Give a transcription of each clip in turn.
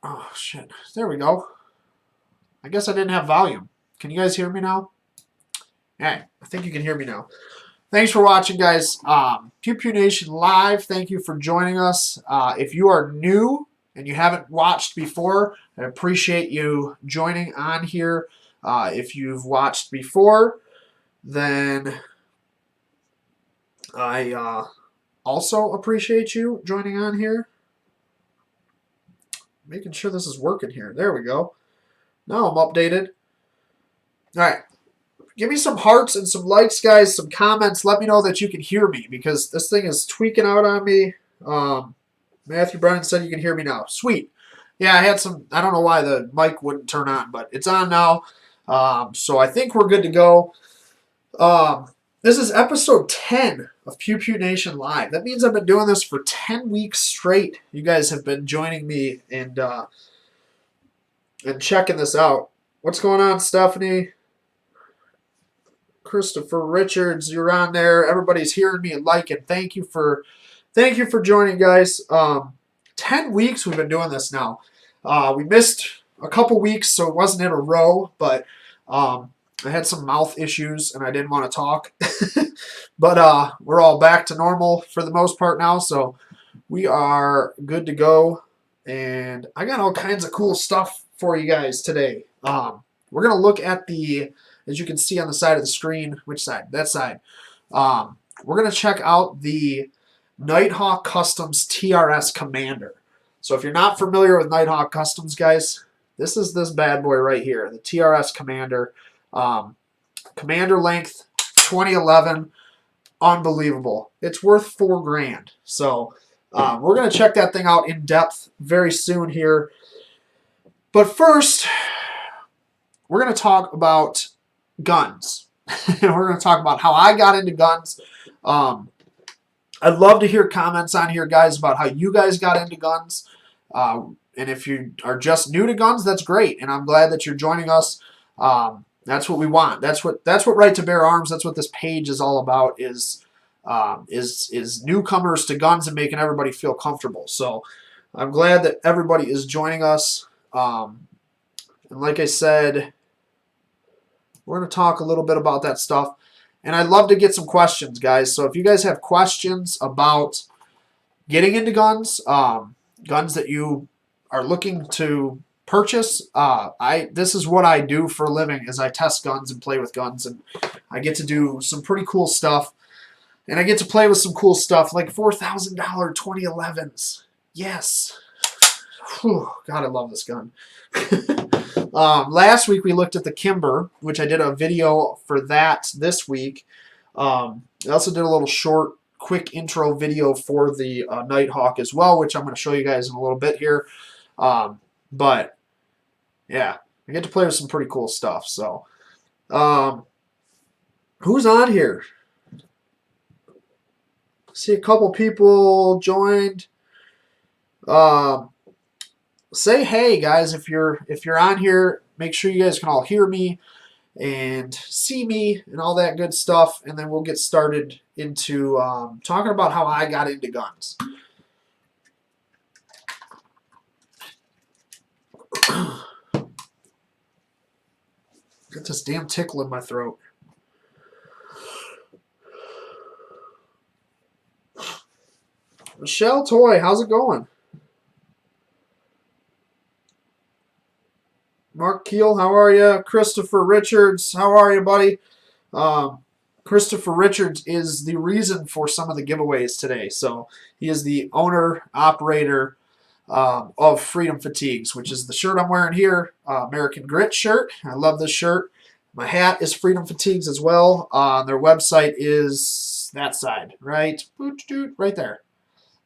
Oh, shit. There we go. I guess I didn't have volume. Can you guys hear me now? Hey, I think you can hear me now. Thanks for watching, guys. Pew Pew Nation Live, thank you for joining us. If you are new and you haven't watched before, I appreciate you joining on here. If you've watched before, then I also appreciate you joining on here. Making sure this is working here. There we go. Now I'm updated. All right. Give me some hearts and some likes, guys, some comments. Let me know that you can hear me because this thing is tweaking out on me. Matthew Brennan said you can hear me now. Sweet. Yeah, I had some, I don't know why the mic wouldn't turn on, but it's on now. So I think we're good to go. This is episode 10 of Pew Pew Nation Live. That means I've been doing this for 10 weeks straight. You guys have been joining me and checking this out. What's going on, Stephanie? Christopher Richards, you're on there. Everybody's hearing me and liking. Thank you for joining, guys. 10 weeks we've been doing this now. We missed a couple weeks, so it wasn't in a row, but I had some mouth issues and I didn't want to talk. But we're all back to normal for the most part now, so we are good to go. And I got all kinds of cool stuff for you guys today. We're going to look at the, as you can see on the side of the screen, which side? That side. We're going to check out the Nighthawk Customs TRS Commander. So if you're not familiar with Nighthawk Customs, guys, this is this bad boy right here, the TRS Commander. Commander length, 2011, unbelievable. It's worth $4,000. So we're going to check that thing out in depth very soon here. But first, we're going to talk about guns. We're going to talk about how I got into guns. I'd love to hear comments on here, guys, about how you guys got into guns. And if you are just new to guns, that's great. And I'm glad that you're joining us. That's what we want. That's what Right to Bear Arms. That's what this page is all about. Is newcomers to guns and making everybody feel comfortable. So I'm glad that everybody is joining us. And like I said, we're going to talk a little bit about that stuff. And I'd love to get some questions, guys. So if you guys have questions about getting into guns, guns that you are looking to purchase, this is what I do for a living is I test guns and play with guns. And I get to do some pretty cool stuff. And I get to play with some cool stuff like $4,000 2011s. Yes. Whew, God, I love this gun. Last week we looked at the Kimber, which I did a video for that this week. I also did a little short, quick intro video for the Nighthawk as well, which I'm going to show you guys in a little bit here. But yeah, I get to play with some pretty cool stuff. So, who's on here? See a couple people joined. Say hey, guys, if you're on here. Make sure you guys can all hear me and see me and all that good stuff, and then we'll get started into talking about how I got into guns. Got this damn tickle in my throat. Michelle Toy, how's it going? Mark Keel, how are you? Christopher Richards, how are you, buddy? Christopher Richards is the reason for some of the giveaways today. So he is the owner, operator of Freedom Fatigues, which is the shirt I'm wearing here, American Grit shirt. I love this shirt. My hat is Freedom Fatigues as well. Their website is that side, right? Right there.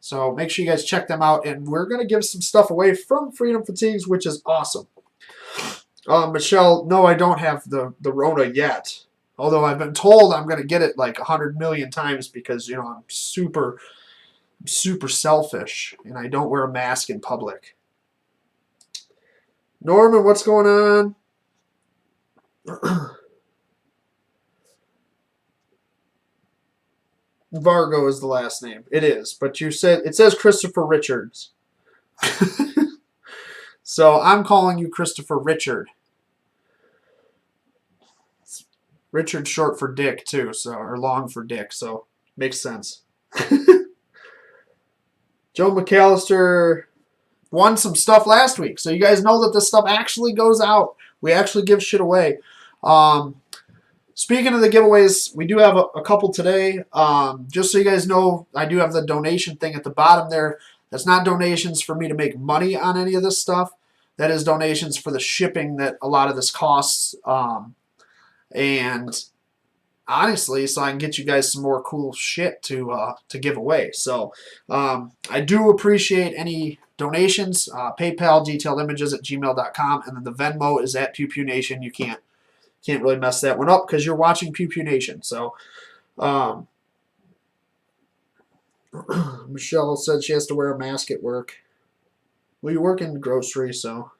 So make sure you guys check them out. And we're going to give some stuff away from Freedom Fatigues, which is awesome. Michelle, no, I don't have the Rona yet. Although I've been told I'm going to get it like 100 million times because, you know, I'm super selfish and I don't wear a mask in public. Norman, what's going on? Vargo is the last name. It is, but you said it says Christopher Richards. So I'm calling you Christopher Richard. Richard's short for Dick too, so or long for Dick, so makes sense. Joe McAllister won some stuff last week, so you guys know that this stuff actually goes out. We actually give shit away. Um, Speaking of the giveaways, we do have a couple today. Just so you guys know, I do have the donation thing at the bottom there. That's not donations for me to make money on any of this stuff. That is donations for the shipping that a lot of this costs. And honestly, so I can get you guys some more cool shit to give away. So I do appreciate any donations. PayPal, detailedImages@gmail.com, and then the Venmo is at Pew Pew Nation. You can't really mess that one up because you're watching Pew Pew Nation. So Michelle said she has to wear a mask at work. Well, you work in the grocery, so.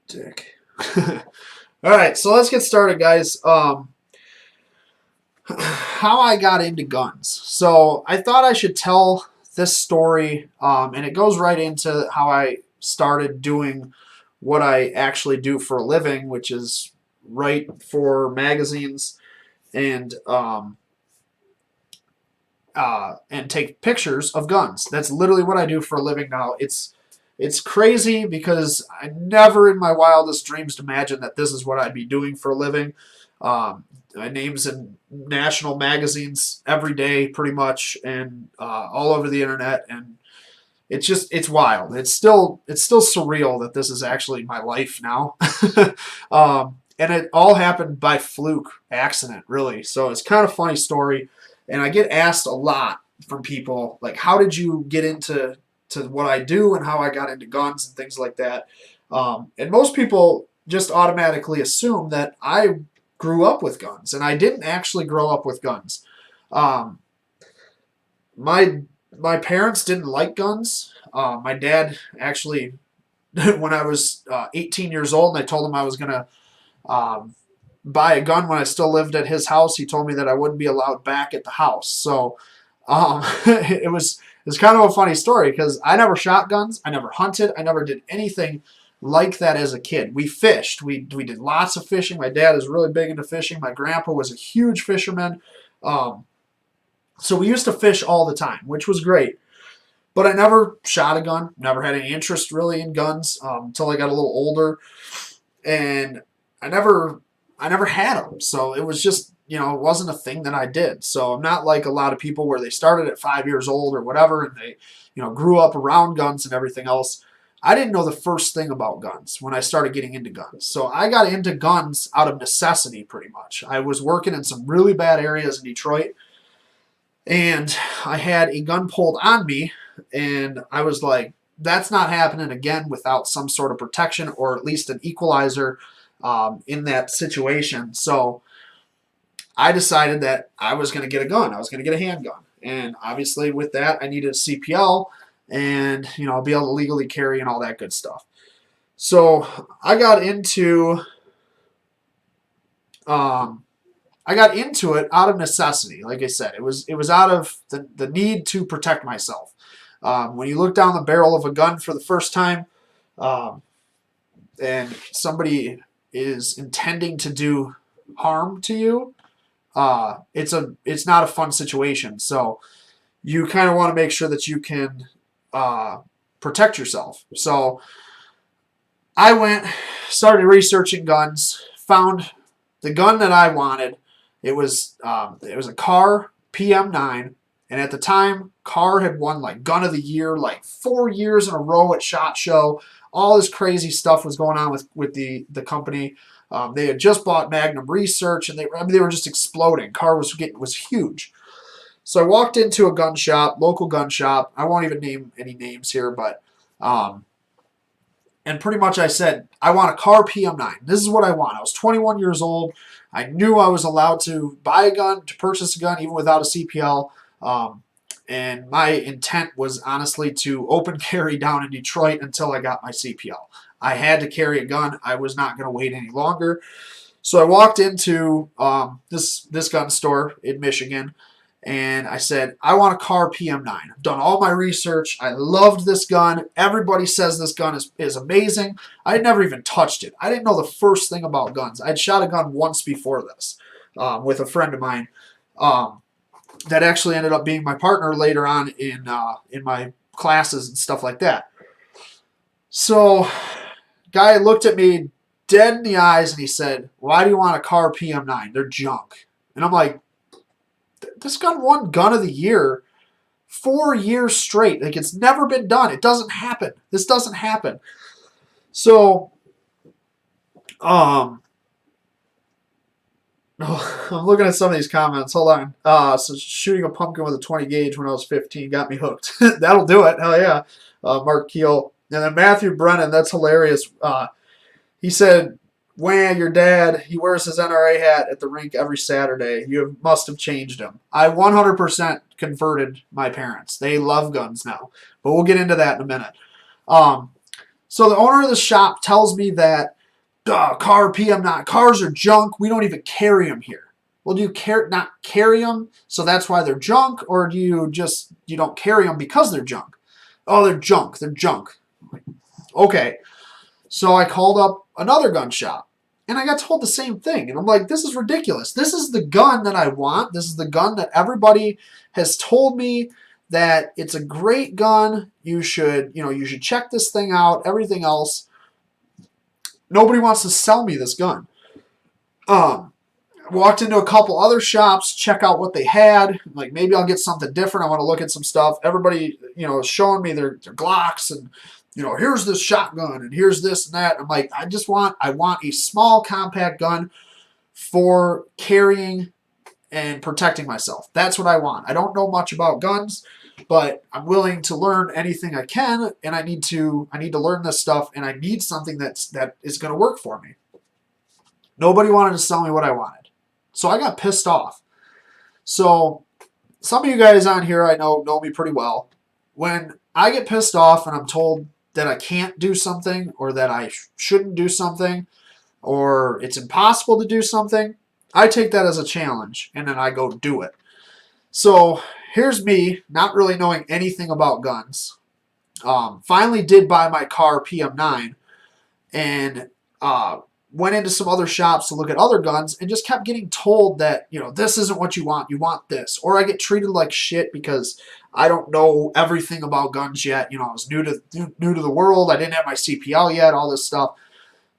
Dick. All right, so let's get started, guys. How I got into guns. So I thought I should tell this story, and it goes right into how I started doing what I actually do for a living, which is write for magazines and take pictures of guns. That's literally what I do for a living now. It's crazy because I never in my wildest dreams imagined that this is what I'd be doing for a living. My name's in national magazines every day, pretty much, and all over the internet, and it's wild. It's still surreal that this is actually my life now. And it all happened by fluke, accident, really. So it's kind of a funny story, and I get asked a lot from people like, "How did you get into what I do and how I got into guns and things like that?" And most people just automatically assume that I grew up with guns, and I didn't actually grow up with guns. My parents didn't like guns. My dad actually, when I was 18 years old, and I told him I was gonna buy a gun when I still lived at his house, he told me that I wouldn't be allowed back at the house. So it was kind of a funny story because I never shot guns, I never hunted, I never did anything like that as a kid. We fished. We did lots of fishing. My dad is really big into fishing. My grandpa was a huge fisherman. So we used to fish all the time, which was great. But I never shot a gun, never had any interest really in guns until I got a little older. And I never had them. So it was just, it wasn't a thing that I did. So I'm not like a lot of people where they started at 5 years old or whatever and they, grew up around guns and everything else. I didn't know the first thing about guns when I started getting into guns. So I got into guns out of necessity pretty much. I was working in some really bad areas in Detroit and I had a gun pulled on me and I was like, that's not happening again without some sort of protection or at least an equalizer in that situation. So I decided that I was going to get a gun. I was going to get a handgun. And obviously with that, I needed a CPL and, I'll be able to legally carry and all that good stuff. So I got into it out of necessity. Like I said, it was out of the need to protect myself. When you look down the barrel of a gun for the first time and somebody is intending to do harm to you, it's not a fun situation. So you kind of want to make sure that you can protect yourself. So I started researching guns, found the gun that I wanted. It was a Car PM9, and at the time, Car had won like Gun of the Year like 4 years in a row at SHOT Show. All this crazy stuff was going on with the company. They had just bought Magnum Research, and they were just exploding. Car was huge. So I walked into a gun shop, local gun shop. I won't even name any names here, but and pretty much I said, I want a Car PM9. This is what I want. I was 21 years old. I knew I was allowed to buy a gun, to purchase a gun, even without a CPL. And my intent was honestly to open carry down in Detroit until I got my CPL. I had to carry a gun. I was not going to wait any longer. So I walked into this gun store in Michigan, And I said, I want a Car PM9. I've done all my research. I loved this gun. Everybody says this gun is amazing. I had never even touched it. I didn't know the first thing about guns. I'd shot a gun once before this with a friend of mine that actually ended up being my partner later on in my classes and stuff like that. So, guy looked at me dead in the eyes and he said, "Why do you want a Car PM9? They're junk." And I'm like, this gun won Gun of the Year 4 years straight. Like, it's never been done. It doesn't happen. This doesn't happen. So, I'm looking at some of these comments. Hold on. So shooting a pumpkin with a 20 gauge when I was 15 got me hooked. That'll do it. Hell yeah. Mark Keel. And then Matthew Brennan, that's hilarious. He said, "Wham, your dad, he wears his NRA hat at the rink every Saturday. You must have changed him." I 100% converted my parents. They love guns now. But we'll get into that in a minute. So the owner of the shop tells me that Car PM9, cars are junk. We don't even carry them here. Well, do you not carry them, so that's why they're junk? Or do you don't carry them because they're junk? Oh, they're junk. They're junk. Okay. So I called up another gun shop, and I got told the same thing. And I'm like, this is ridiculous. This is the gun that I want. This is the gun that everybody has told me that it's a great gun. You should check this thing out, everything else. Nobody wants to sell me this gun. Walked into a couple other shops, check out what they had. Like, maybe I'll get something different. I want to look at some stuff. Everybody, is showing me their Glocks and, here's this shotgun and here's this and that. I'm like, I want a small compact gun for carrying and protecting myself. That's what I want. I don't know much about guns, but I'm willing to learn anything I can, and I need to learn this stuff, and I need something that is going to work for me. Nobody wanted to sell me what I wanted. So I got pissed off. So some of you guys on here I know me pretty well. When I get pissed off and I'm told that I can't do something, or that I shouldn't do something, or it's impossible to do something, I take that as a challenge, and then I go do it. So here's me, not really knowing anything about guns. Finally did buy my Car PM9, and went into some other shops to look at other guns, and just kept getting told that, this isn't what you want this. Or I get treated like shit because I don't know everything about guns yet. I was new to the world. I didn't have my CPL yet, all this stuff.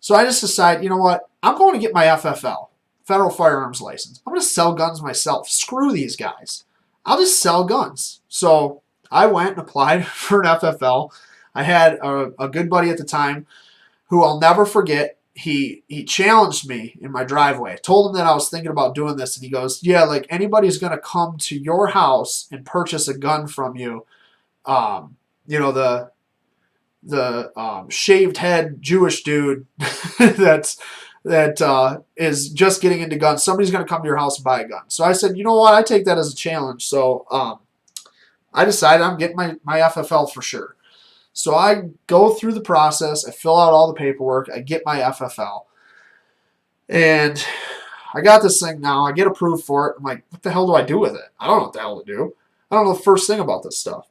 So I just decided, you know what? I'm going to get my FFL, Federal Firearms License. I'm going to sell guns myself. Screw these guys. I'll just sell guns. So I went and applied for an FFL. I had a good buddy at the time who I'll never forget. He challenged me in my driveway. I told him that I was thinking about doing this, and he goes, "Yeah, like, anybody's going to come to your house and purchase a gun from you. The shaved head Jewish dude that is just getting into guns. Somebody's going to come to your house and buy a gun." So I said, you know what? I take that as a challenge. So I decided I'm getting my FFL for sure. So I go through the process. I fill out all the paperwork. I get my FFL. And I got this thing now. I get approved for it. I'm like, what the hell do I do with it? I don't know what the hell to do. I don't know the first thing about this stuff.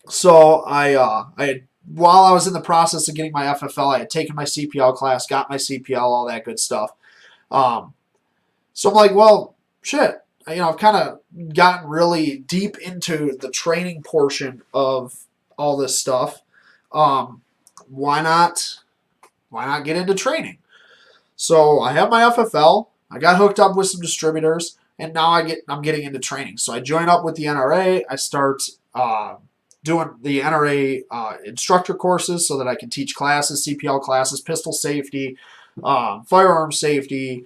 So while I was in the process of getting my FFL, I had taken my CPL class, got my CPL, all that good stuff. So I'm like, well, shit. I've kind of gotten really deep into the training portion of all this stuff. Why not get into training? So I have my FFL. I got hooked up with some distributors, and now I'm getting into training. So I join up with the NRA. I start doing the NRA instructor courses so that I can teach classes, CPL classes, pistol safety, firearm safety,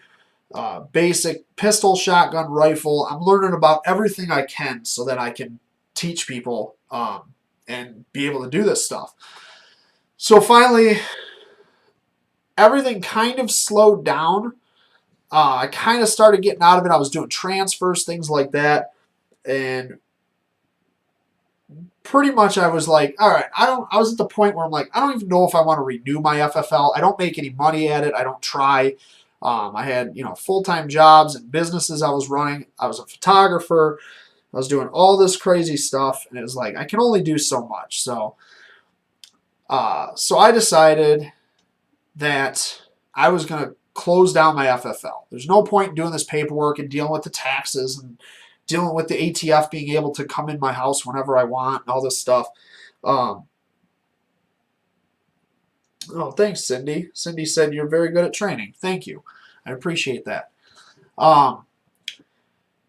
basic pistol, shotgun, rifle. I'm learning about everything I can so that I can teach people and be able to do this stuff. So finally, everything kind of slowed down. I kind of started getting out of it. I was doing transfers, things like that. And pretty much I was like, all right, I was at the point where I'm like, I don't even know if I want to renew my FFL. I don't make any money at it. I don't try. I had, full-time jobs and businesses I was running. I was a photographer. I was doing all this crazy stuff, and it was like I can only do so much. So I decided that I was going to close down my FFL. There's no point in doing this paperwork and dealing with the taxes and dealing with the ATF being able to come in my house whenever I want and all this stuff. Um, oh, thanks, Cindy. Cindy said you're very good at training. Thank you. I appreciate that. Um,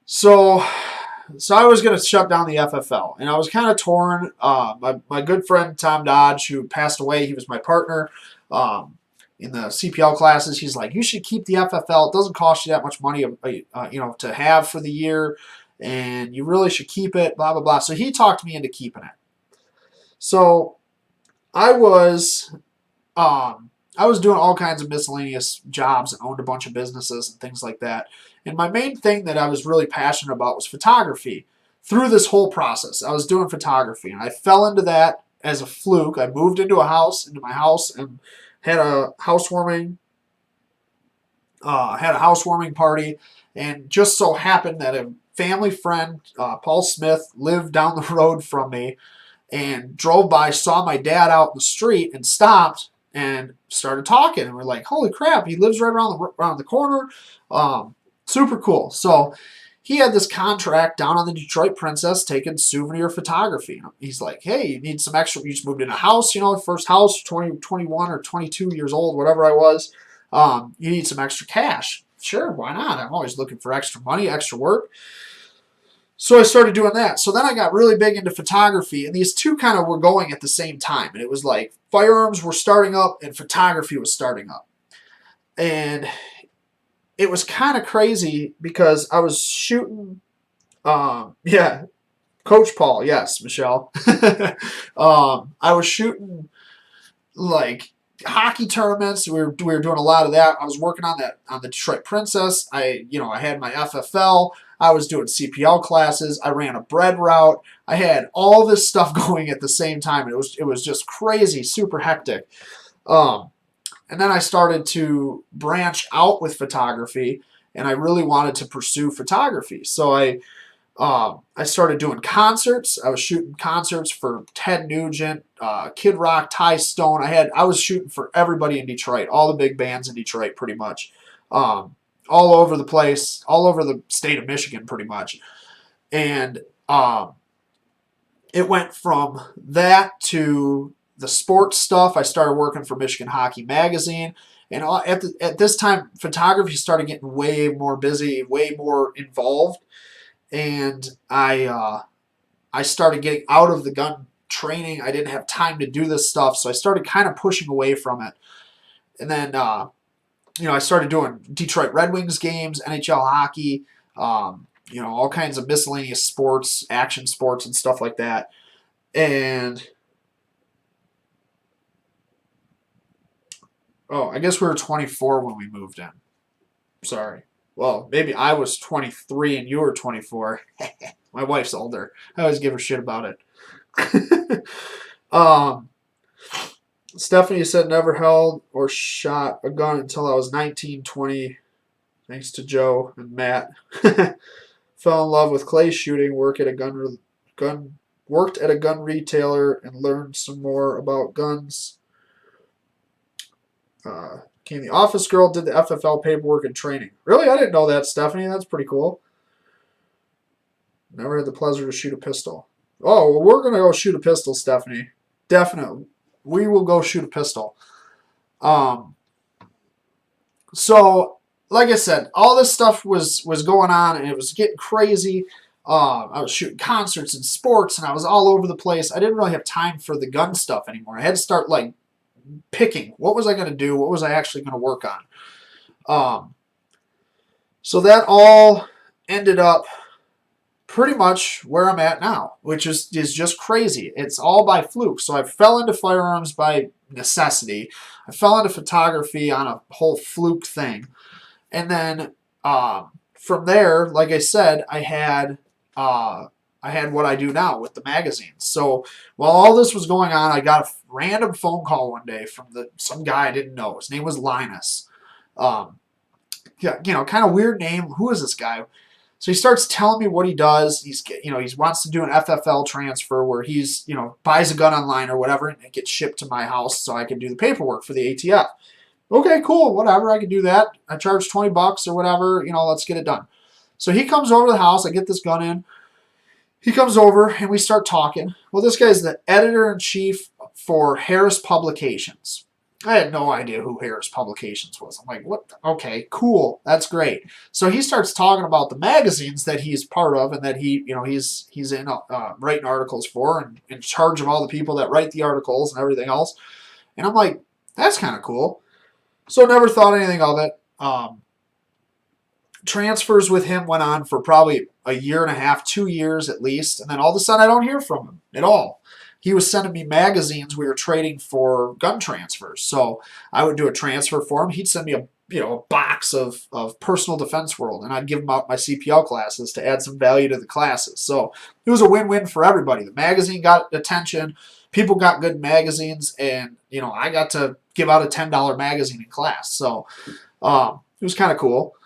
so, so I was going to shut down the FFL, and I was kind of torn. My good friend Tom Dodge, who passed away, he was my partner. In the CPL classes, he's like, you should keep the FFL. It doesn't cost you that much money, to have for the year, and you really should keep it. Blah blah blah. So he talked me into keeping it. So I was, I was doing all kinds of miscellaneous jobs and owned a bunch of businesses and things like that. And my main thing that I was really passionate about was photography. Through this whole process, I was doing photography, and I fell into that as a fluke. I moved into my house, and had a housewarming party, and just so happened that a family friend, Paul Smith, lived down the road from me, and drove by, saw my dad out in the street, and stopped and started talking. And we're like, "Holy crap! He lives right around the corner." Super cool. So he had this contract down on the Detroit Princess taking souvenir photography. He's like, hey, you need some extra. You just moved in a house, first house, 20, 21 or 22 years old, whatever I was. You need some extra cash. Sure, why not? I'm always looking for extra money, extra work. So I started doing that. So then I got really big into photography, and these two kind of were going at the same time. And it was like firearms were starting up and photography was starting up. And it was kind of crazy because I was shooting, yeah, Coach Paul, yes, Michelle. I was shooting like hockey tournaments. We were doing a lot of that. I was working on the Detroit Princess. I had my FFL. I was doing CPL classes. I ran a bread route. I had all this stuff going at the same time. And it was just crazy, super hectic. And then I started to branch out with photography, and I really wanted to pursue photography. So I started doing concerts. I was shooting concerts for Ted Nugent, Kid Rock, Ty Stone. I was shooting for everybody in Detroit, all the big bands in Detroit, pretty much, all over the place, all over the state of Michigan, pretty much. And it went from that to the sports stuff. I started working for Michigan Hockey Magazine, and at this time, photography started getting way more busy, way more involved, and I started getting out of the gun training. I didn't have time to do this stuff, so I started kind of pushing away from it. And then I started doing Detroit Red Wings games, NHL hockey, all kinds of miscellaneous sports, action sports, and stuff like that. And I guess we were 24 when we moved in. Sorry. Well, maybe I was 23 and you were 24. My wife's older. I always give her shit about it. Stephanie said never held or shot a gun until I was 19, 20. Thanks to Joe and Matt. Fell in love with clay shooting. Worked at a gun retailer and learned some more about guns. Became the office girl, did the FFL paperwork and training. Really? I didn't know that, Stephanie. That's pretty cool. Never had the pleasure to shoot a pistol. Oh, well, we're going to go shoot a pistol, Stephanie. Definitely. We will go shoot a pistol. So, like I said, all this stuff was going on, and it was getting crazy. I was shooting concerts and sports, and I was all over the place. I didn't really have time for the gun stuff anymore. I had to start, picking. What was I going to do? What was I actually going to work on? So that all ended up pretty much where I'm at now, which is just crazy. It's all by fluke. So I fell into firearms by necessity. I fell into photography on a whole fluke thing. And then from there, like I said, I had what I do now with the magazines. So while all this was going on, I got a random phone call one day from some guy I didn't know. His name was Linus. kind of weird name. Who is this guy? So he starts telling me what he does. He wants to do an FFL transfer where he's, buys a gun online or whatever and it gets shipped to my house so I can do the paperwork for the ATF. Okay, cool, whatever, I can do that. I charge $20 or whatever, let's get it done. So he comes over to the house, I get this gun in. He comes over and we start talking. Well, this guy's the editor-in-chief for Harris Publications. I had no idea who Harris Publications was. I'm like, what? Okay, cool. That's great. So he starts talking about the magazines that he's part of and that he's in writing articles for and in charge of all the people that write the articles and everything else. And I'm like, that's kind of cool. So never thought anything of it. Transfers with him went on for probably a year and a half, 2 years at least. And then all of a sudden I don't hear from him at all. He was sending me magazines. We were trading for gun transfers. So I would do a transfer for him. He'd send me a box of Personal Defense World, and I'd give him out my CPL classes to add some value to the classes. So it was a win-win for everybody. The magazine got attention. People got good magazines, and I got to give out a $10 magazine in class. So it was kind of cool.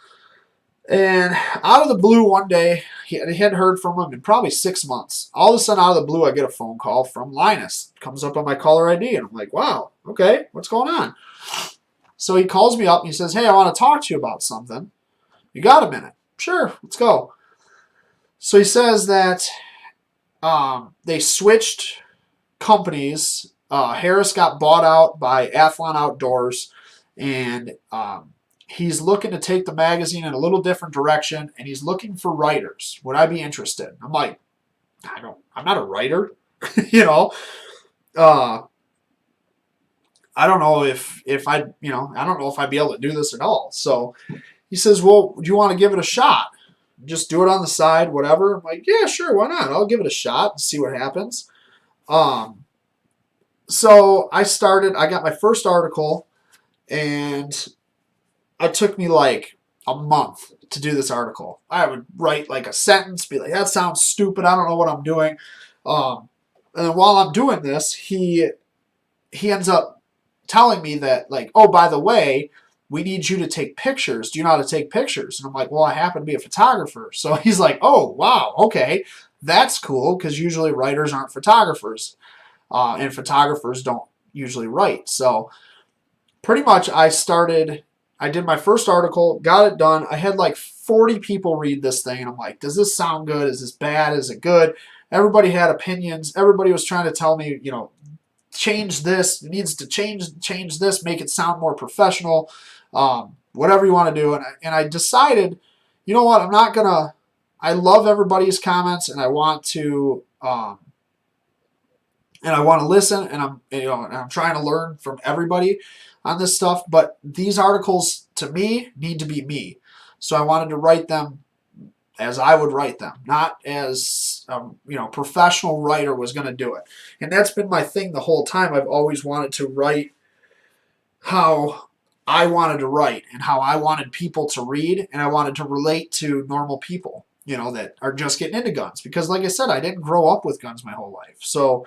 And out of the blue one day, he hadn't heard from him in probably 6 months. All of a sudden, out of the blue, I get a phone call from Linus. It comes up on my caller ID, and I'm like, wow, okay, what's going on? So he calls me up, and he says, hey, I want to talk to you about something. You got a minute? Sure, let's go. So he says that they switched companies. Harris got bought out by Athlon Outdoors, and he's looking to take the magazine in a little different direction, and he's looking for writers. Would I be interested? I'm like, I'm not a writer, I don't know if I don't know if I'd be able to do this at all. So he says, well, do you want to give it a shot? Just do it on the side, whatever. I'm like, yeah, sure, why not? I'll give it a shot and see what happens. So I got my first article, and it took me like a month to do this article. I would write like a sentence, be like, that sounds stupid, I don't know what I'm doing. And then while I'm doing this, he ends up telling me that, like, oh, by the way, we need you to take pictures. Do you know how to take pictures? And I'm like, well, I happen to be a photographer. So he's like, oh, wow, okay, that's cool, because usually writers aren't photographers, and photographers don't usually write. So pretty much I did my first article, got it done. I had like 40 people read this thing, and I'm like, does this sound good? Is this bad? Is it good? Everybody had opinions. Everybody was trying to tell me, change this. It needs to change this, make it sound more professional, whatever you want to do. And I decided, you know what, I love everybody's comments, and I want to listen, and I'm trying to learn from everybody on this stuff, but these articles to me need to be me. So I wanted to write them as I would write them, not as professional writer was going to do it. And that's been my thing the whole time. I've always wanted to write how I wanted to write and how I wanted people to read, and I wanted to relate to normal people, that are just getting into guns. Because like I said, I didn't grow up with guns my whole life. So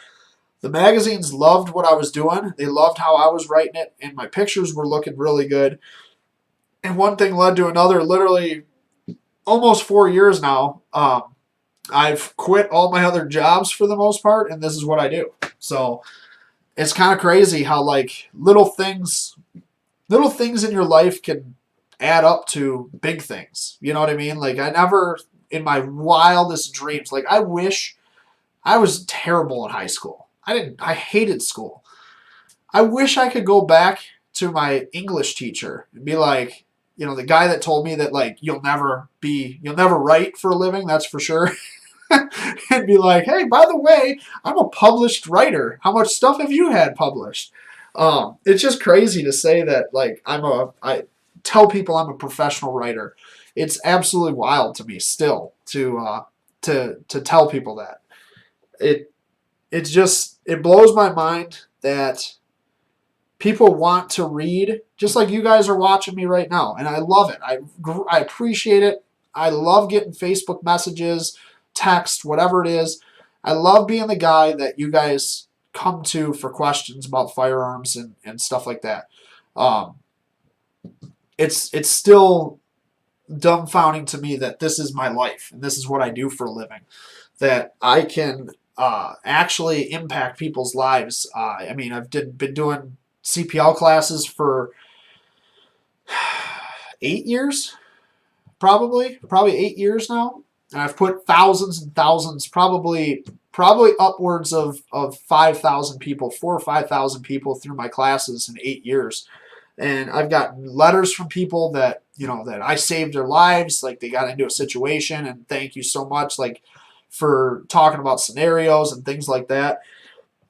the magazines loved what I was doing. They loved how I was writing it, and my pictures were looking really good. And one thing led to another. Literally almost 4 years now, I've quit all my other jobs for the most part, and this is what I do. So it's kind of crazy how like little things in your life can add up to big things. You know what I mean? Like, I never, in my wildest dreams, like, I wish I was terrible in high school. I hated school. I wish I could go back to my English teacher and be like, the guy that told me that, like, you'll never write for a living, that's for sure. And be like, hey, by the way, I'm a published writer. How much stuff have you had published? It's just crazy to say that, like, I tell people I'm a professional writer. It's absolutely wild to me still to tell people that. It blows my mind that people want to read, just like you guys are watching me right now, and I love it. I appreciate it. I love getting Facebook messages, text, whatever it is. I love being the guy that you guys come to for questions about firearms and stuff like that. It's still dumbfounding to me that this is my life and this is what I do for a living. That I can actually impact people's lives. I mean, I've been doing CPL classes for 8 years, probably 8 years now, and I've put thousands and thousands, probably upwards of 5,000 people, 4 or 5,000 people through my classes in 8 years. And I've gotten letters from people that, that I saved their lives, like they got into a situation and thank you so much, like for talking about scenarios and things like that.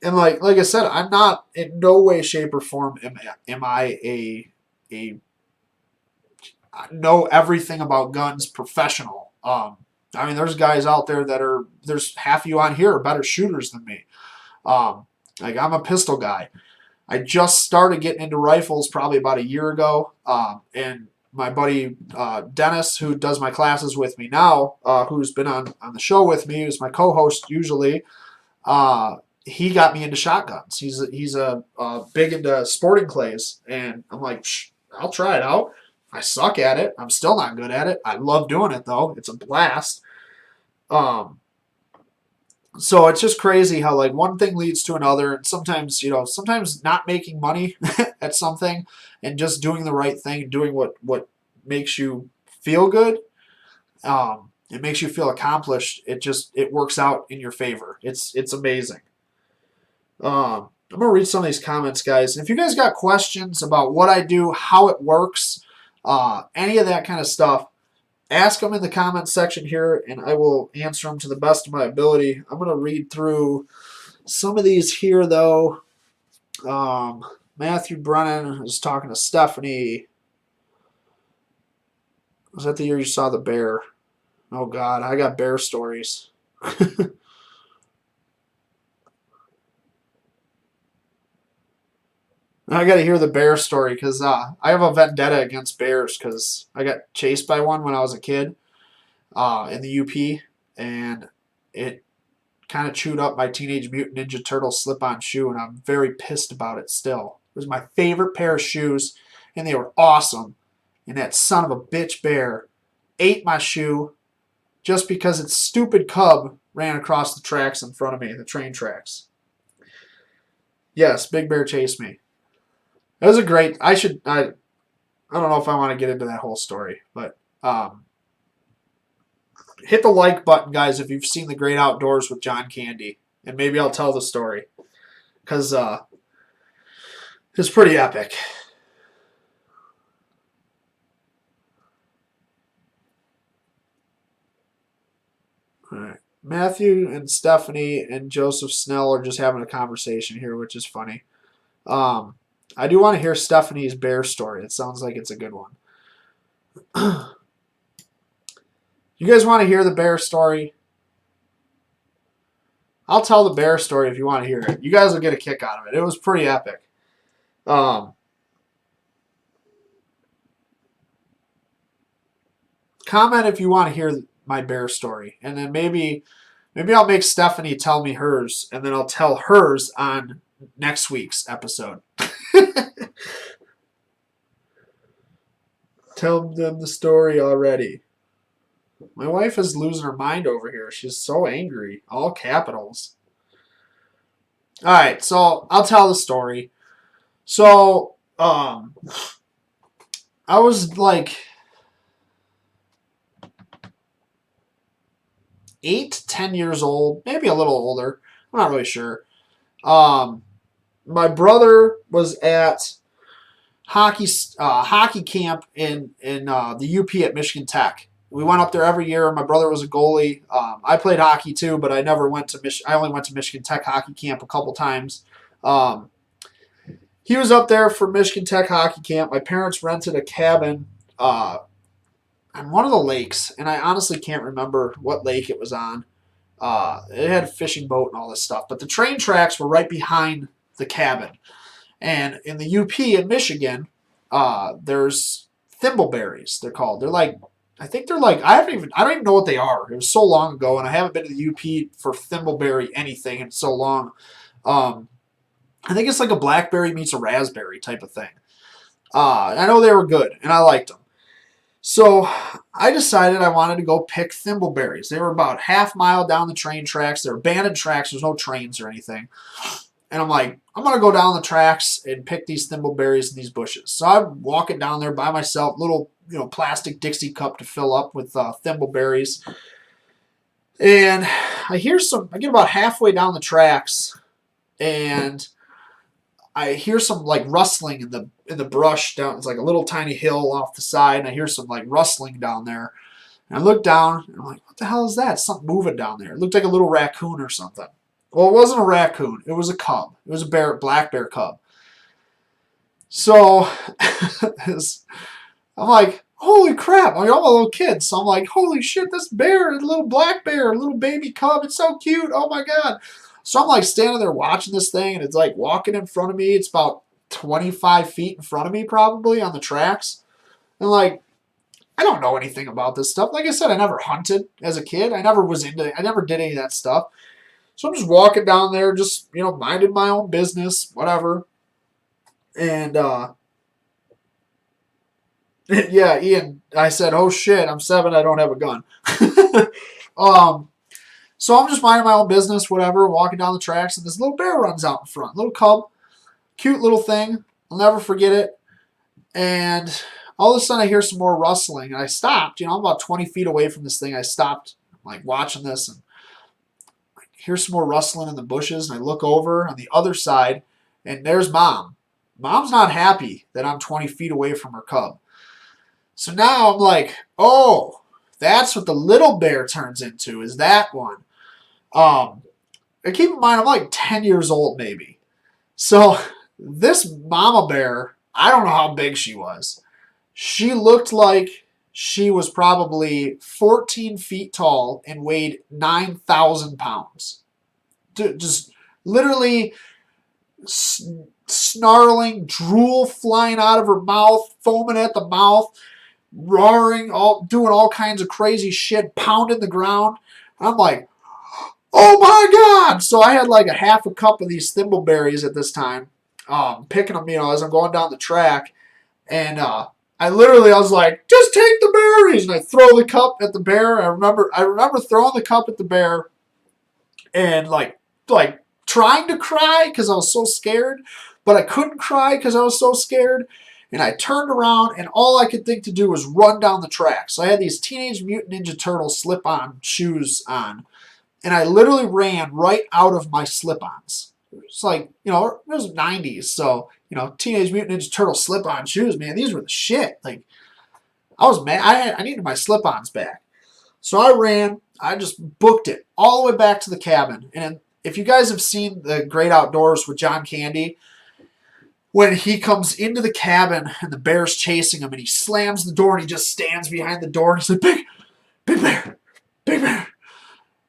And like I said, I'm not in no way, shape, or form am I a know everything about guns professional. I mean, there's guys out there there's half of you on here are better shooters than me. Like I'm a pistol guy. I just started getting into rifles probably about a year ago, and my buddy Dennis, who does my classes with me now, who's been on the show with me, who's my co-host usually, he got me into shotguns. He's a big into sporting clays, and I'm like, I'll try it out. I suck at it. I'm still not good at it. I love doing it though. It's a blast. Um, so it's just crazy how like one thing leads to another, and sometimes not making money at something and just doing the right thing, doing what makes you feel good. It makes you feel accomplished. It works out in your favor. It's amazing. I'm gonna read some of these comments, guys. And if you guys got questions about what I do, how it works, any of that kind of stuff, ask them in the comments section here, and I will answer them to the best of my ability. I'm going to read through some of these here, though. Matthew Brennan is talking to Stephanie. Was that the year you saw the bear? Oh, God, I got bear stories. I got to hear the bear story because I have a vendetta against bears because I got chased by one when I was a kid in the UP, and it kind of chewed up my Teenage Mutant Ninja Turtle slip-on shoe, and I'm very pissed about it still. It was my favorite pair of shoes, and they were awesome. And that son of a bitch bear ate my shoe just because its stupid cub ran across the tracks in front of me, the train tracks. Yes, Big Bear chased me. It was a great. I don't know if I want to get into that whole story, but hit the like button, guys, if you've seen The Great Outdoors with John Candy, and maybe I'll tell the story because it's pretty epic. All right, Matthew and Stephanie and Joseph Snell are just having a conversation here, which is funny. I do want to hear Stephanie's bear story. It sounds like it's a good one. You guys want to hear the bear story? I'll tell the bear story if you want to hear it. You guys will get a kick out of it. It was pretty epic. Comment if you want to hear my bear story, and then maybe I'll make Stephanie tell me hers, and then I'll tell hers on next week's episode. Tell them the story already. My wife is losing her mind over here. She's so angry. All capitals. All right, so I'll tell the story. So, I was like 8 to 10 years old, maybe a little older. I'm not really sure. My brother was at hockey camp in the UP at Michigan Tech. We went up there every year. My brother was a goalie. I played hockey too, but I never went to I only went to Michigan Tech hockey camp a couple times. He was up there for Michigan Tech hockey camp. My parents rented a cabin on one of the lakes, and I honestly can't remember what lake it was on. It had a fishing boat and all this stuff, but the train tracks were right behind the cabin. And in the UP in Michigan, there's thimbleberries. They're called. I don't even know what they are. It was so long ago, and I haven't been to the UP for thimbleberry anything in so long. I think it's like a blackberry meets a raspberry type of thing. I know they were good, and I liked them. So I decided I wanted to go pick thimbleberries. They were about half mile down the train tracks. They're abandoned tracks. There's no trains or anything. And I'm like, I'm going to go down the tracks and pick these thimbleberries in these bushes. So I'm walking down there by myself, little, plastic Dixie cup to fill up with thimbleberries. And I get about halfway down the tracks, and I hear some like rustling in the brush down. It's like a little tiny hill off the side, and I hear some like rustling down there. And I look down, and I'm like, what the hell is that? Something moving down there. It looked like a little raccoon or something. Well, it wasn't a raccoon. It was a cub. It was a black bear cub. So I'm like, holy crap. I'm a little kid. So I'm like, holy shit, this bear, a little black bear, a little baby cub. It's so cute. Oh my God. So I'm like standing there watching this thing, and it's like walking in front of me. It's about 25 feet in front of me, probably on the tracks. And like, I don't know anything about this stuff. Like I said, I never hunted as a kid. I never did any of that stuff. So I'm just walking down there, just, minding my own business, whatever. And, yeah, Ian, I said, oh shit, I'm 7, I don't have a gun. So I'm just minding my own business, whatever, walking down the tracks, and this little bear runs out in front. Little cub, cute little thing. I'll never forget it. And all of a sudden I hear some more rustling, and I stopped. I'm about 20 feet away from this thing. I stopped, like, watching this, and I hear some more rustling in the bushes, and I look over on the other side, and there's Mom. Mom's not happy that I'm 20 feet away from her cub. So now I'm like, oh, that's what the little bear turns into, is that one. And keep in mind, I'm like 10 years old, maybe. So this mama bear, I don't know how big she was. She looked like she was probably 14 feet tall and weighed 9,000 pounds. Just literally snarling, drool flying out of her mouth, foaming at the mouth, roaring, doing all kinds of crazy shit, pounding the ground. I'm like, oh my God! So I had like a half a cup of these thimbleberries at this time, picking them, as I'm going down the track. And I was like, just take the berries! And I throw the cup at the bear. I remember throwing the cup at the bear and like trying to cry because I was so scared, but I couldn't cry because I was so scared. And I turned around, and all I could think to do was run down the track. So I had these Teenage Mutant Ninja Turtle slip-on shoes on, and I literally ran right out of my slip-ons. It's like, it was the 90s, so, Teenage Mutant Ninja Turtle slip-on shoes, man, these were the shit. Like, I was mad. I needed my slip-ons back. So I ran. I just booked it all the way back to the cabin. And if you guys have seen The Great Outdoors with John Candy, when he comes into the cabin and the bear's chasing him, and he slams the door and he just stands behind the door and he's like, big bear, big bear,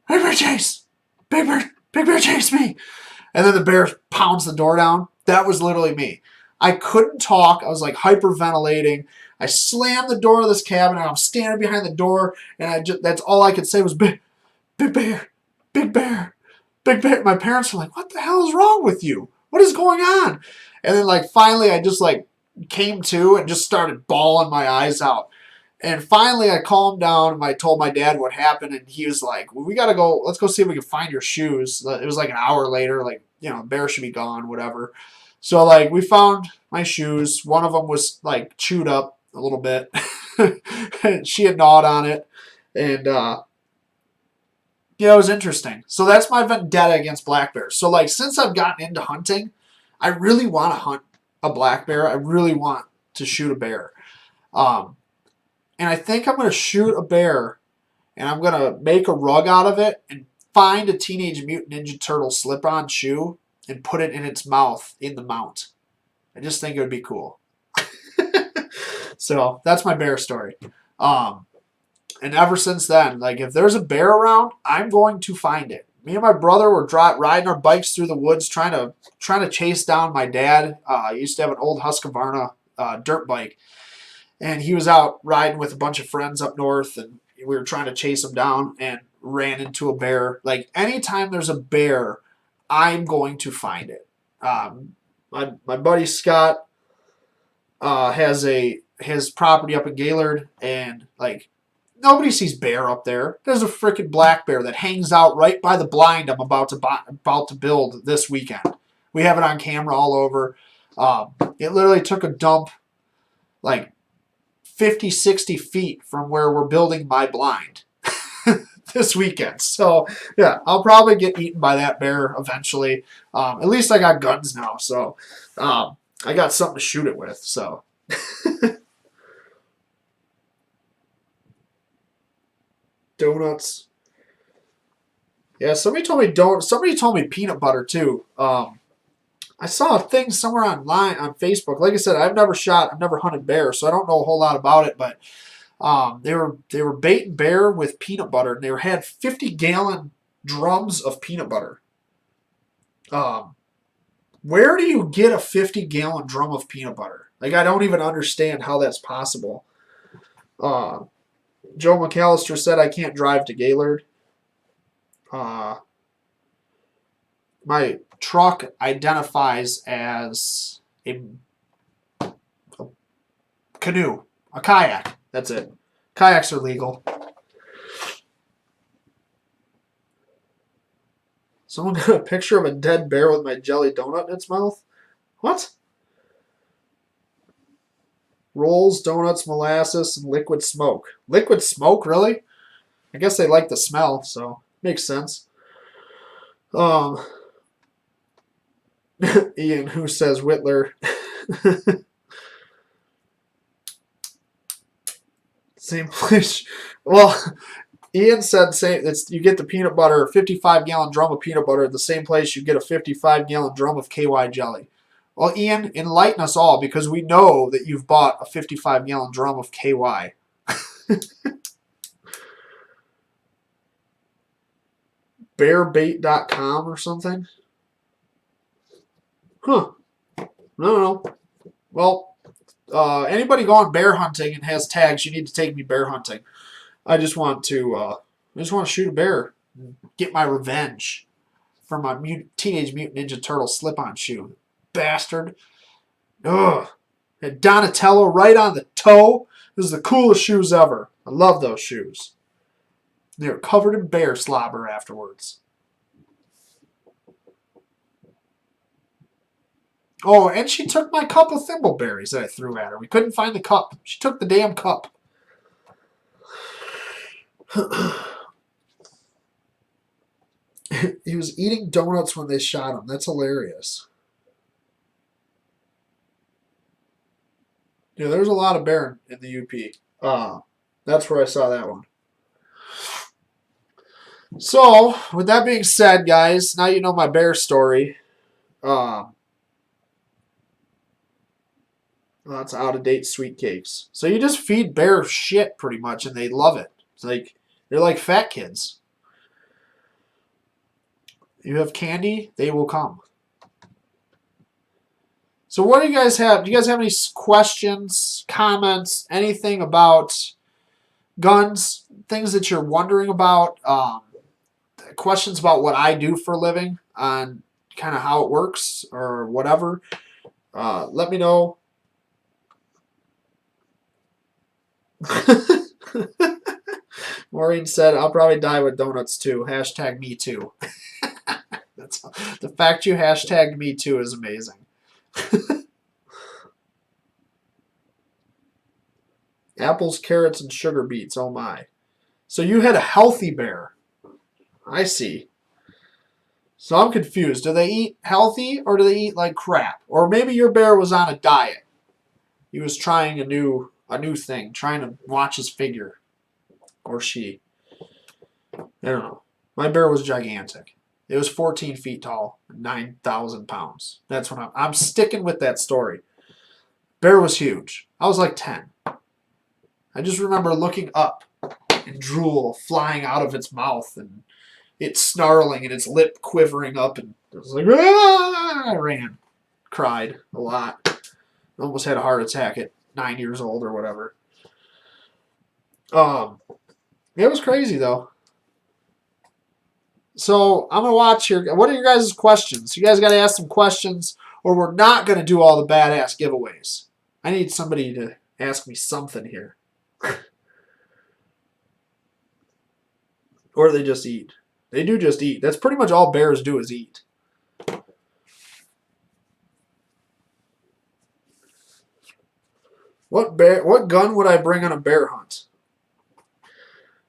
big bear chase, big bear chase me. And then the bear pounds the door down. That was literally me. I couldn't talk. I was like hyperventilating. I slammed the door of this cabin, and I'm standing behind the door, and that's all I could say was big bear, big bear, big bear. My parents were like, what the hell is wrong with you? What is going on? And then like finally I just like came to and just started bawling my eyes out. And finally I calmed down, and I told my dad what happened, and he was like, well, we got to go, let's go see if we can find your shoes. It was like an hour later, like, bear should be gone, whatever. So like we found my shoes. One of them was like chewed up a little bit. She had gnawed on it. And it was interesting. So that's my vendetta against black bears. So like since I've gotten into hunting, I really want to hunt a black bear. I really want to shoot a bear. And I think I'm going to shoot a bear, and I'm going to make a rug out of it and find a Teenage Mutant Ninja Turtle slip-on shoe and put it in its mouth in the mount. I just think it would be cool. So that's my bear story. And ever since then, like if there's a bear around, I'm going to find it. Me and my brother were riding our bikes through the woods trying to chase down my dad. He used to have an old Husqvarna dirt bike. And he was out riding with a bunch of friends up north, and we were trying to chase him down and ran into a bear. Like, anytime there's a bear, I'm going to find it. My buddy Scott has a his property up in Gaylord, and like nobody sees bear up there. There's a freaking black bear that hangs out right by the blind I'm about to build this weekend. We have it on camera all over. It literally took a dump like 50, 60 feet from where we're building my blind this weekend. So, yeah, I'll probably get eaten by that bear eventually. At least I got guns now, so I got something to shoot it with. So, donuts. Yeah, somebody told me Somebody told me peanut butter too. I saw a thing somewhere online on Facebook. Like I said, I've never hunted bear, so I don't know a whole lot about it. But they were baiting bear with peanut butter, and they had 50-gallon drums of peanut butter. Where do you get a 50-gallon drum of peanut butter? Like, I don't even understand how that's possible. Joe McAllister said I can't drive to Gaylord. My truck identifies as a canoe, a kayak. That's it. Kayaks are legal. Someone got a picture of a dead bear with my jelly donut in its mouth? What? Rolls, donuts, molasses, and liquid smoke. Liquid smoke, really? I guess they like the smell, so makes sense. Ian, who says Whitler? Same place. Well, Ian said you get the peanut butter, 55-gallon drum of peanut butter at the same place you get a 55-gallon drum of KY jelly. Well, Ian, enlighten us all, because we know that you've bought a 55-gallon drum of KY. Bearbait.com or something? Huh. No. Well, anybody going bear hunting and has tags, you need to take me bear hunting. I just want to shoot a bear and get my revenge for my Teenage Mutant Ninja Turtle slip-on shoe. Bastard. Ugh. Had Donatello right on the toe. This is the coolest shoes ever. I love those shoes. They were covered in bear slobber afterwards. Oh, and she took my cup of thimbleberries that I threw at her. We couldn't find the cup. She took the damn cup. He was eating donuts when they shot him. That's hilarious. Yeah, there's a lot of bear in the UP. That's where I saw that one. So, with that being said, guys, now you know my bear story. That's out-of-date sweet cakes. So you just feed bear shit pretty much, and they love it. It's like they're like fat kids. You have candy, they will come. So what do you guys have? Do you guys have any questions, comments, anything about guns, things that you're wondering about, questions about what I do for a living, on kind of how it works or whatever? Let me know. Maureen said, I'll probably die with donuts too. Hashtag me too. That's the fact you hashtagged me too is amazing. Apples, carrots, and sugar beets. Oh my. So you had a healthy bear. I see. So I'm confused. Do they eat healthy or do they eat like crap? Or maybe your bear was on a diet. He was trying a new thing, trying to watch his figure. Or she. I don't know. My bear was gigantic. It was 14 feet tall, 9,000 pounds. That's what I'm sticking with that story. Bear was huge. I was like 10. I just remember looking up and drool flying out of its mouth and it snarling and its lip quivering up, and it was like, ah! I ran. Cried a lot. Almost had a heart attack at 9 years old or whatever. It was crazy though. So I'm gonna watch here. What are your guys' questions? You guys got to ask some questions, or we're not gonna do all the badass giveaways. I need somebody to ask me something here. Or they just eat. They do just eat. That's pretty much all bears do is eat. What gun would I bring on a bear hunt?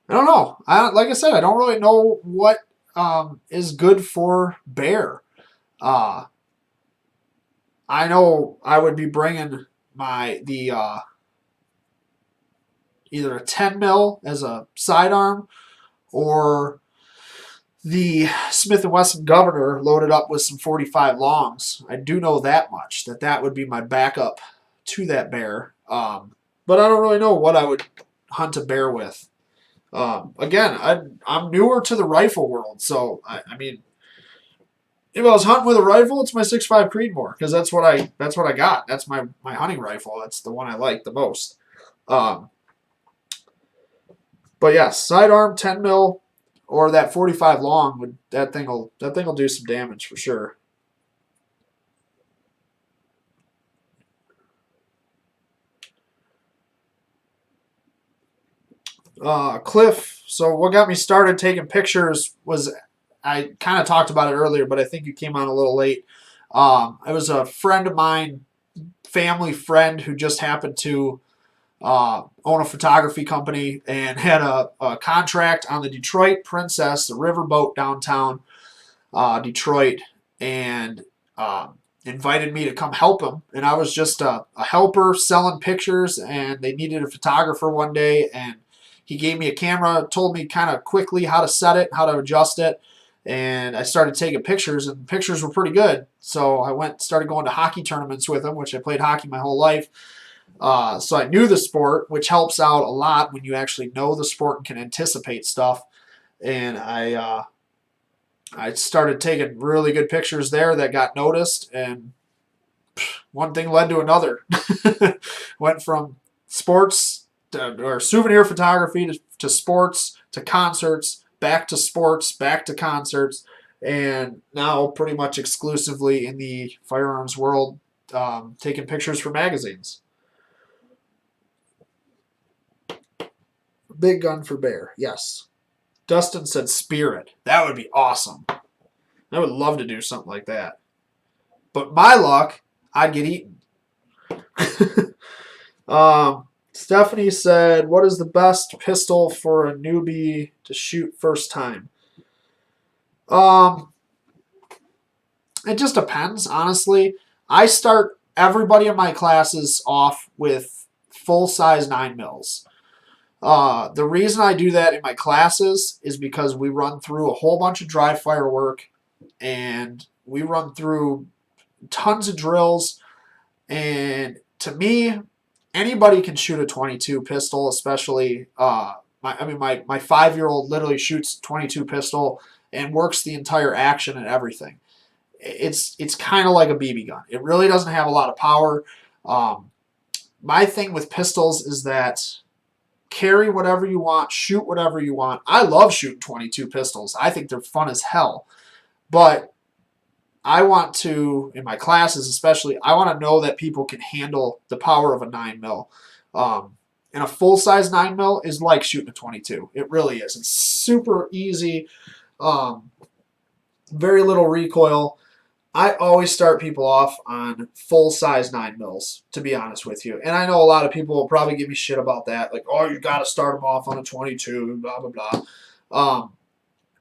I don't know. Like I said, I don't really know what is good for bear. Uh, I know I would be bringing the either a 10 mil as a sidearm or the Smith & Wesson Governor loaded up with some 45 longs. I do know that much, that would be my backup to that bear. But I don't really know what I would hunt a bear with. Again, I'm newer to the rifle world, so I mean, if I was hunting with a rifle, it's my 6.5 Creedmoor because that's what I got. That's my hunting rifle. That's the one I like the most. But yeah, sidearm 10 mil or that 45 long that thing will do some damage for sure. Cliff. So what got me started taking pictures was I kind of talked about it earlier, but I think you came on a little late. It was a friend of mine, family friend, who just happened to own a photography company and had a contract on the Detroit Princess, the riverboat downtown Detroit, and invited me to come help him. And I was just a helper selling pictures, and they needed a photographer one day, and he gave me a camera, told me kind of quickly how to set it, how to adjust it, and I started taking pictures, and the pictures were pretty good. So I started going to hockey tournaments with him, which I played hockey my whole life. So I knew the sport, which helps out a lot when you actually know the sport and can anticipate stuff. And I started taking really good pictures there that got noticed, and one thing led to another. Went from sports or souvenir photography to sports to concerts, back to sports, back to concerts, and now pretty much exclusively in the firearms world, taking pictures for magazines. Big gun for bear, yes. Dustin said spirit. That would be awesome. I would love to do something like that. But my luck, I'd get eaten. Stephanie said, what is the best pistol for a newbie to shoot first time? It just depends, honestly. I start everybody in my classes off with full-size 9 mils. The reason I do that in my classes is because we run through a whole bunch of dry fire work, and we run through tons of drills, and to me, anybody can shoot a 22 pistol, especially my 5-year-old literally shoots 22 pistol and works the entire action and everything. It's kind of like a BB gun. It really doesn't have a lot of power. My thing with pistols is that carry whatever you want, shoot whatever you want. I love shooting 22 pistols. I think they're fun as hell. But I want to, in my classes especially, I want to know that people can handle the power of a 9 mil. And a full-size 9 mil is like shooting a 22. It really is. It's super easy. Very little recoil. I always start people off on full-size 9 mils, to be honest with you. And I know a lot of people will probably give me shit about that. Like, oh, you got to start them off on a 22, blah, blah, blah.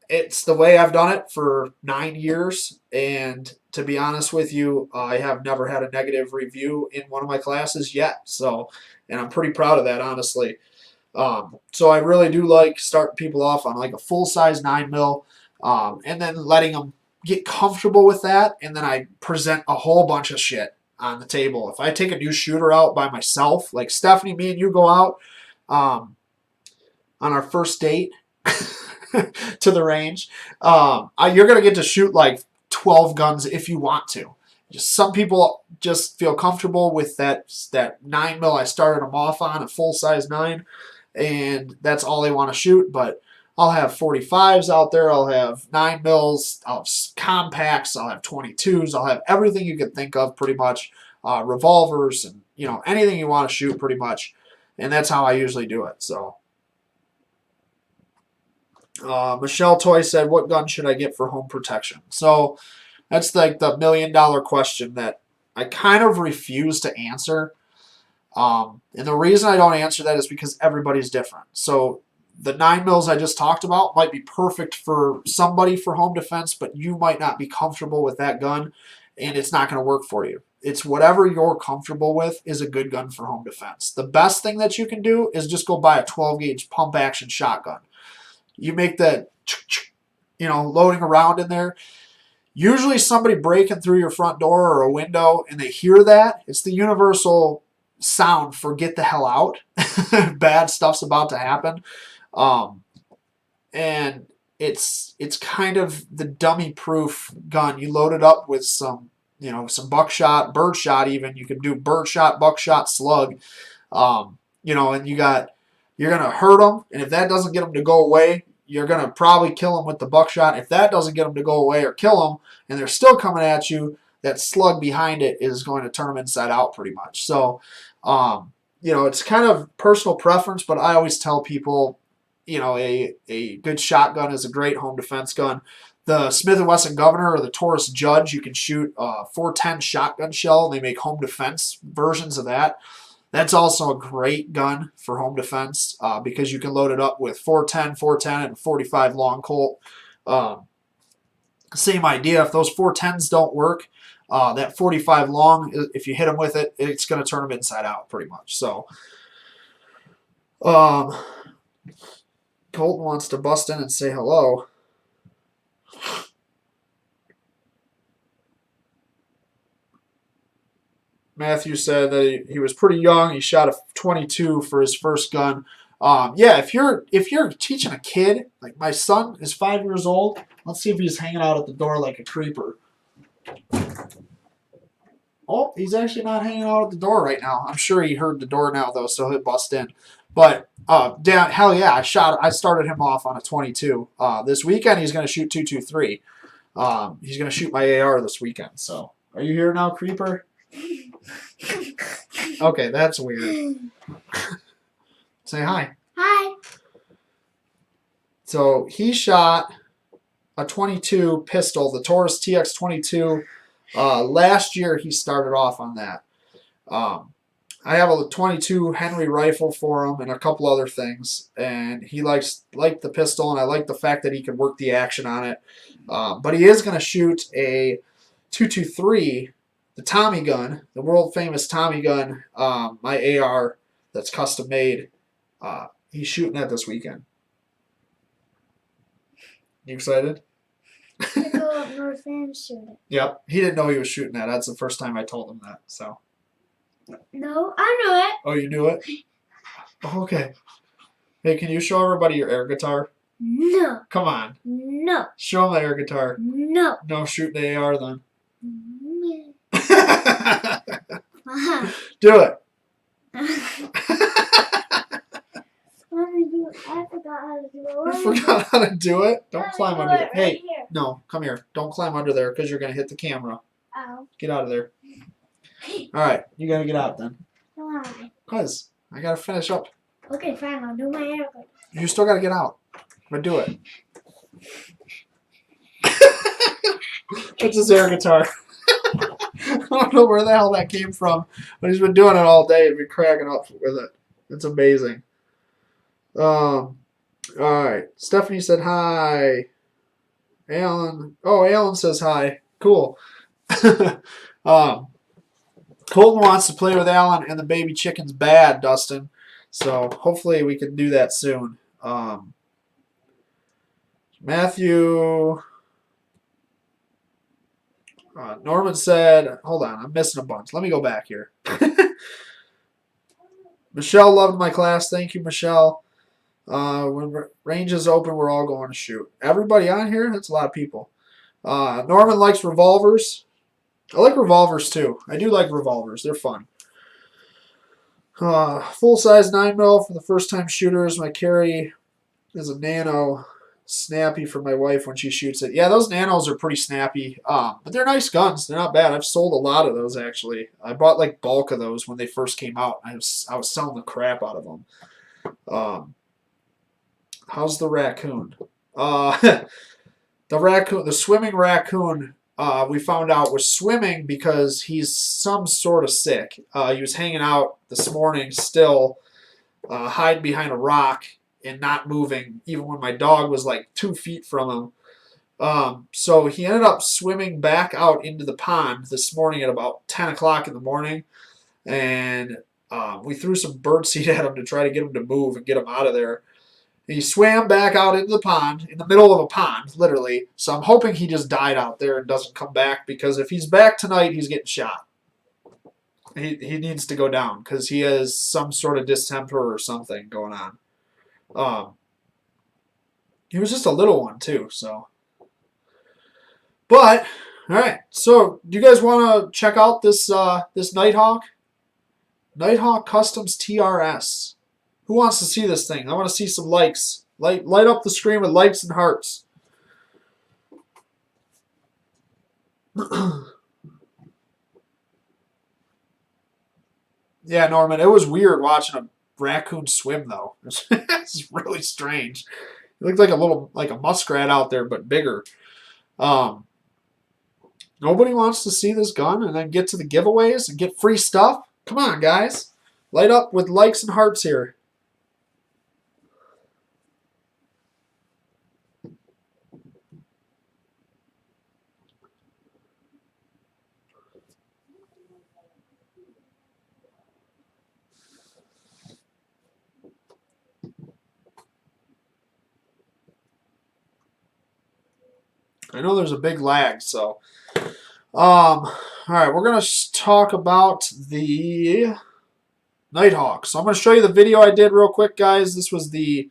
It's the way I've done it for 9 years. And to be honest with you, I have never had a negative review in one of my classes yet. So, and I'm pretty proud of that, honestly. So I really do like starting people off on like a full-size 9 mil, and then letting them get comfortable with that, and then I present a whole bunch of shit on the table. If I take a new shooter out by myself, like Stephanie, me and you go out on our first date to the range, you're going to get to shoot like 12 guns if you want to. Just some people just feel comfortable with that 9 mil I started them off on, a full-size 9, and that's all they want to shoot. But I'll have 45s out there. I'll have 9 mils. I'll have compacts. I'll have 22s. I'll have everything you can think of, pretty much. Revolvers, and anything you want to shoot pretty much. And that's how I usually do it. So Michelle Toy said, what gun should I get for home protection? So that's like the $1 million question that I kind of refuse to answer. And the reason I don't answer that is because everybody's different. So the 9mm I just talked about might be perfect for somebody for home defense, but you might not be comfortable with that gun, and it's not going to work for you. It's whatever you're comfortable with is a good gun for home defense. The best thing that you can do is just go buy a 12-gauge pump action shotgun. You make that, loading around in there. Usually somebody breaking through your front door or a window and they hear that, it's the universal sound for get the hell out. Bad stuff's about to happen. And it's kind of the dummy proof gun. You load it up with some buckshot, birdshot even. You can do birdshot, buckshot, slug. And you're going to hurt them. And if that doesn't get them to go away, you're going to probably kill them with the buckshot. If that doesn't get them to go away or kill them, and they're still coming at you, that slug behind it is going to turn them inside out pretty much. So, it's kind of personal preference, but I always tell people, a good shotgun is a great home defense gun. The Smith & Wesson Governor or the Taurus Judge, you can shoot a 410 shotgun shell. They make home defense versions of that. That's also a great gun for home defense because you can load it up with 410, and 45 long Colt. Same idea. If those 410s don't work, that 45 long, if you hit them with it, it's going to turn them inside out pretty much. So, Colton wants to bust in and say hello. Matthew said that he was pretty young. He shot a 22 for his first gun. If you're teaching a kid, like my son is 5 years old. Let's see if he's hanging out at the door like a creeper. Oh, he's actually not hanging out at the door right now. I'm sure he heard the door now though, so he'll bust in. But hell yeah, I started him off on a 22. This weekend he's going to shoot 223. He's going to shoot my AR this weekend. So, are you here now, creeper? Okay, that's weird. Say hi. Hi. So he shot a 22 pistol, the Taurus TX22. Last year he started off on that. I have a 22 Henry rifle for him and a couple other things, and he liked the pistol, and I like the fact that he could work the action on it. But he is going to shoot a 223. The Tommy gun, the world famous Tommy gun, my AR that's custom made. He's shooting that this weekend. You excited? I go up north and shoot it. Yep. He didn't know he was shooting that. That's the first time I told him that. So. No, I knew it. Oh, you knew it? Okay. Hey, can you show everybody your air guitar? No. Come on. No. Show them the air guitar. No. No, shoot the AR then. Do it. I forgot how to do it. You forgot how to do it? Don't climb under there. Hey, here. no, come here. Don't climb under there because you're going to hit the camera. Oh. Get out of there. All right, you got to get out then. Why? Because I got to finish up. Okay, fine. I'll do my haircut. You still got to get out. But do it. It's his air guitar. I don't know where the hell that came from, but he's been doing it all day and been cracking up with it. It's amazing. All right. Stephanie said hi. Alan. Oh, Alan says hi. Cool. Colton wants to play with Alan, and the baby chicken's bad, Dustin. So hopefully we can do that soon. Matthew. Norman said, hold on, I'm missing a bunch. Let me go back here. Michelle loved my class. Thank you, Michelle. When range is open, we're all going to shoot. Everybody on here? That's a lot of people. Norman likes revolvers. I like revolvers too. I do like revolvers. They're fun. Full-size 9mm for the first-time shooters. My carry is a Nano Snappy for my wife when she shoots it. Yeah, those nanos are pretty snappy. But they're nice guns. They're not bad. I've sold a lot of those actually. I bought like bulk of those when they first came out. I was selling the crap out of them. How's the raccoon? The swimming raccoon. We found out was swimming because he's some sort of sick. He was hanging out this morning still, hiding behind a rock and not moving, even when my dog was like 2 feet from him. So he ended up swimming back out into the pond this morning at about 10 o'clock in the morning, and we threw some birdseed at him to try to get him to move and get him out of there. He swam back out into the pond, in the middle of a pond, literally. So I'm hoping he just died out there and doesn't come back, because if he's back tonight, he's getting shot. He needs to go down because he has some sort of distemper or something going on. He was just a little one too, so. But all right, so do you guys want to check out this Nighthawk? Nighthawk Customs TRS. Who wants to see this thing? I want to see some likes. Light up the screen with likes and hearts. Yeah, Norman, it was weird watching a raccoon swim though. It's really strange. It looked like a muskrat out there, but bigger. Nobody wants to see this gun and then get to the giveaways and get free stuff? Come on, guys. Light up with likes and hearts here. I know there's a big lag, so. All right, we're going to talk about the Nighthawk. So I'm going to show you the video I did real quick, guys. This was the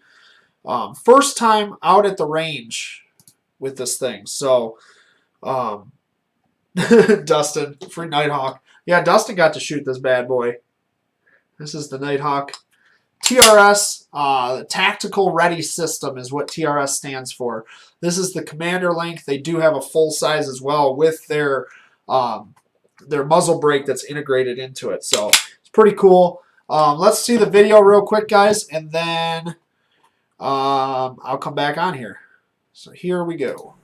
first time out at the range with this thing. So, Dustin, free Nighthawk. Yeah, Dustin got to shoot this bad boy. This is the Nighthawk. TRS, the Tactical Ready System is what TRS stands for. This is the commander length. They do have a full size as well with their muzzle brake that's integrated into it. So it's pretty cool. Let's see the video real quick, guys, and then I'll come back on here. So here we go.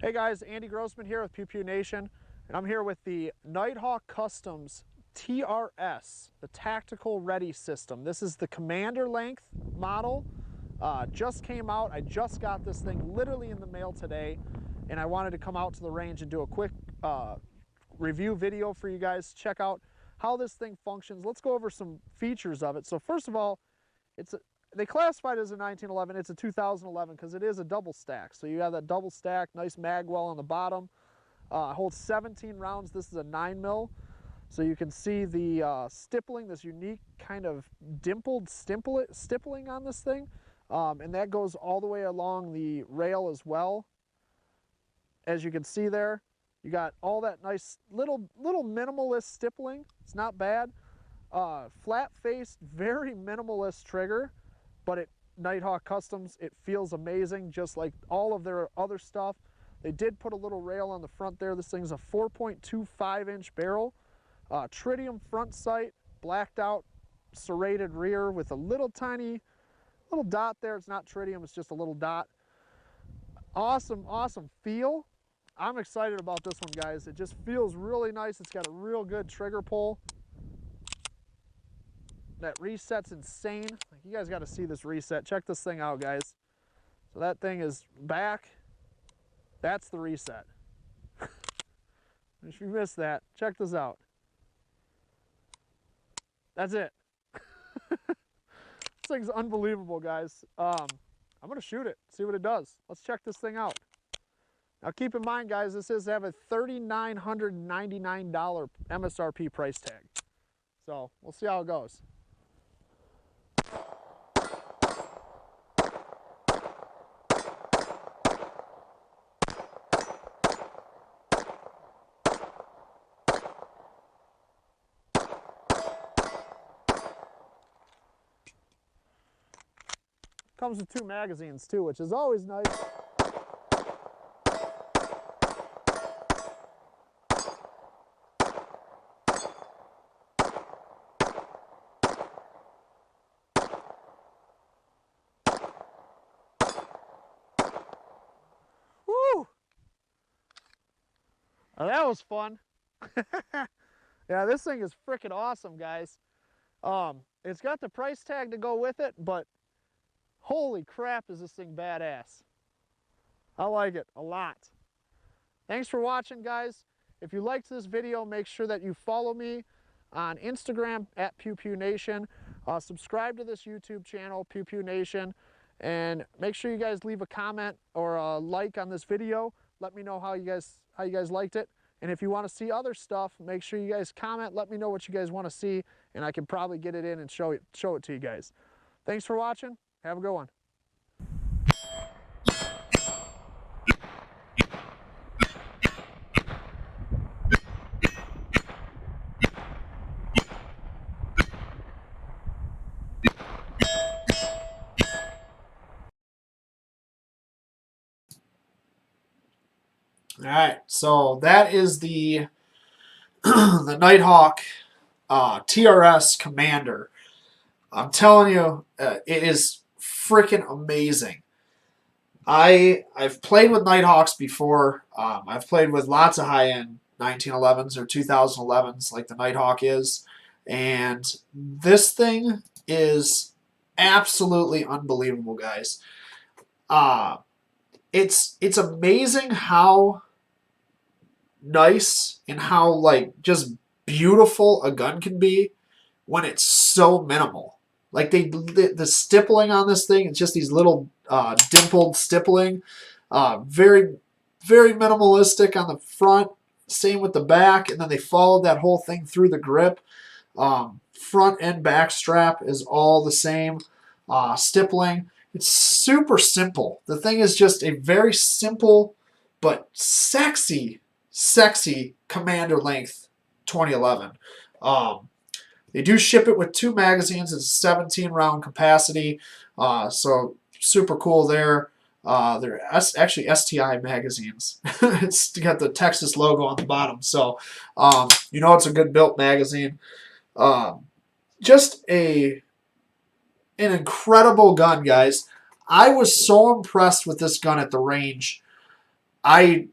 Hey guys, Andy Grossman here with Pew Pew Nation, and I'm here with the Nighthawk Customs TRS, the Tactical Ready System. This is the commander length model. Just came out. I just got this thing literally in the mail today, and I wanted to come out to the range and do a quick review video for you guys. Check out how this thing functions. Let's go over some features of it. So first of all, they classified it as a 1911. It's a 2011 because it is a double stack. So you have that double stack, nice mag well on the bottom. Holds 17 rounds. This is a 9mm. So you can see the stippling, this unique kind of dimpled stippling on this thing. And that goes all the way along the rail as well. As you can see there, you got all that nice little minimalist stippling. It's not bad. Flat-faced, very minimalist trigger, but Nighthawk Customs, it feels amazing, just like all of their other stuff. They did put a little rail on the front there. This thing's a 4.25-inch barrel. Tritium front sight, blacked out serrated rear with a little tiny dot there. It's not tritium, it's just a little dot. Awesome feel. I'm excited about this one, guys. It just feels really nice. It's got a real good trigger pull. That reset's insane. Like, you guys got to see this reset. Check this thing out, guys. So that thing is back. That's the reset. If you missed that, check this out. That's it. This thing's unbelievable, guys. I'm going to shoot it, see what it does. Let's check this thing out. Now keep in mind, guys, this is have a $3,999 MSRP price tag. So we'll see how it goes. Comes with 2 magazines too, which is always nice. Woo! Oh, that was fun. Yeah, this thing is freaking awesome, guys. It's got the price tag to go with it, but holy crap is this thing badass. I like it a lot. Thanks for watching, guys. If you liked this video, make sure that you follow me on Instagram at Pew Pew Nation. Subscribe to this YouTube channel, Pew Pew Nation, and make sure you guys leave a comment or a like on this video. Let me know how you guys liked it. And if you want to see other stuff, make sure you guys comment. Let me know what you guys want to see, and I can probably get it in and show it to you guys. Thanks for watching. Have a good one. All right, so that is the the Nighthawk TRS Commander. I'm telling you, it is freaking amazing. I've played with Nighthawks before. I've played with lots of high-end 1911s or 2011s like the Nighthawk is, and this thing is absolutely unbelievable, guys. It's amazing how nice and how like just beautiful a gun can be when it's so minimal. Like the stippling on this thing, it's just these little dimpled stippling, very very minimalistic on the front. Same with the back, and then they followed that whole thing through the grip. Front and back strap is all the same stippling. It's super simple. The thing is just a very simple but sexy Commander length 2011. They do ship it with 2 magazines. It's a 17 round capacity, so super cool there. They're actually STI magazines. It's got the Texas logo on the bottom, so you know it's a good built magazine. Just an incredible gun, guys. I was so impressed with this gun at the range. I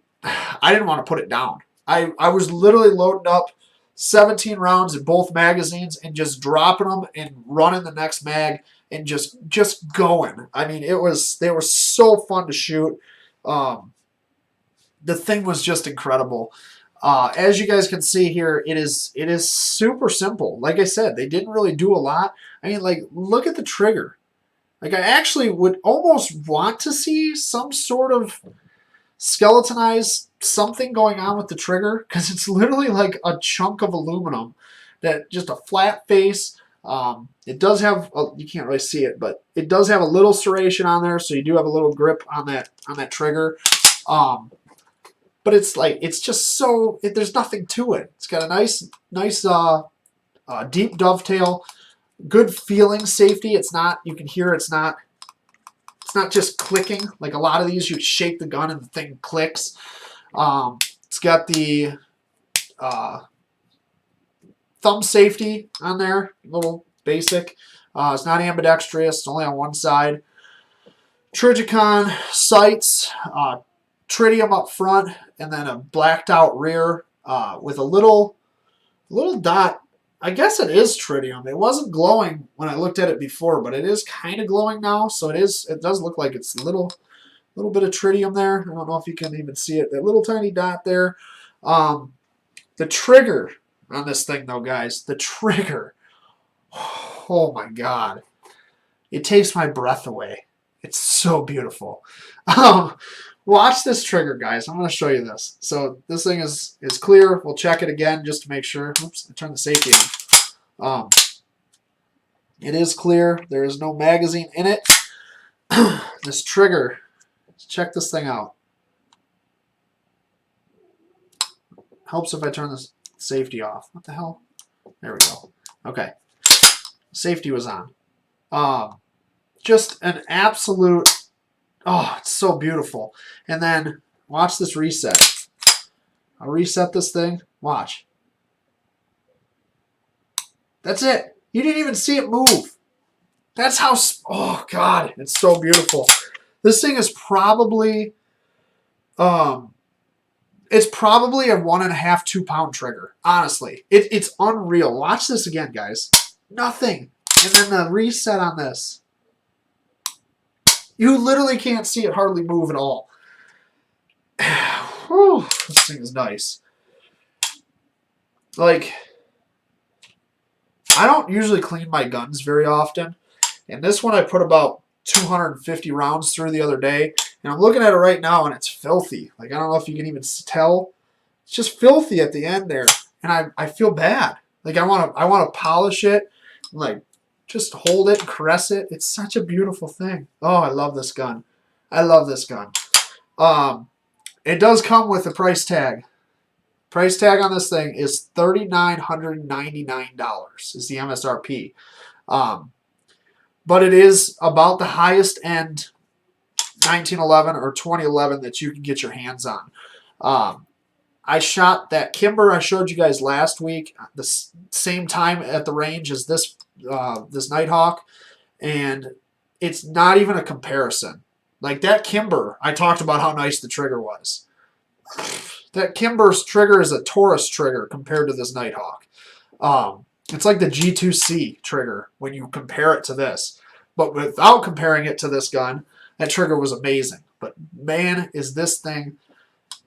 didn't want to put it down. I was literally loading up 17 rounds in both magazines and just dropping them and running the next mag and just going. I mean, they were so fun to shoot. The thing was just incredible. As you guys can see here, it is super simple. Like I said, they didn't really do a lot. I mean, like, look at the trigger. Like, I actually would almost want to see some sort of skeletonized something going on with the trigger, because it's literally like a chunk of aluminum, that just a flat face. It does have you can't really see it, but it does have a little serration on there, so you do have a little grip on that trigger. But it's like, it's just so there's nothing to it. It's got a nice deep dovetail, good feeling safety. It's not, you can hear it's not just clicking. Like a lot of these, you shake the gun and the thing clicks. It's got the thumb safety on there, little basic. It's not ambidextrous, it's only on one side. Trigicon sights, tritium up front, and then a blacked out rear with a little dot. I guess it is tritium. It wasn't glowing when I looked at it before, but it is kind of glowing now. So it does look like it's a little bit of tritium there. I don't know if you can even see it. That little tiny dot there. The trigger on this thing, though, guys, the trigger. Oh my God, it takes my breath away. It's so beautiful. Watch this trigger, guys. I'm going to show you this. So this thing is clear. We'll check it again just to make sure. Oops, I turned the safety on. It is clear. There is no magazine in it. This trigger, let's check this thing out. Helps if I turn the safety off. What the hell? There we go. Okay. Safety was on. just an absolute, oh, it's so beautiful. And then watch this reset. I'll reset this thing. Watch. That's it. You didn't even see it move. That's how, oh God, it's so beautiful. This thing is probably, it's probably a 1.5, 2 pound trigger. Honestly, it's unreal. Watch this again, guys. Nothing. And then the reset on this. You literally can't see it hardly move at all. Whew, this thing is nice. Like, I don't usually clean my guns very often. And this one I put about 250 rounds through the other day. And I'm looking at it right now and it's filthy. Like, I don't know if you can even tell. It's just filthy at the end there. And I feel bad. Like, I want to polish it. Like, just hold it and caress it. It's such a beautiful thing. Oh, I love this gun. I love this gun. It does come with a price tag. Price tag on this thing is $3,999 is the MSRP. But it is about the highest end 1911 or 2011 that you can get your hands on. I shot that Kimber I showed you guys last week the same time at the range as this Nighthawk, and it's not even a comparison. Like that Kimber, I talked about how nice the trigger was. That Kimber's trigger is a Taurus trigger compared to this Nighthawk. It's like the G2C trigger when you compare it to this. But without comparing it to this gun, that trigger was amazing. But man, is this thing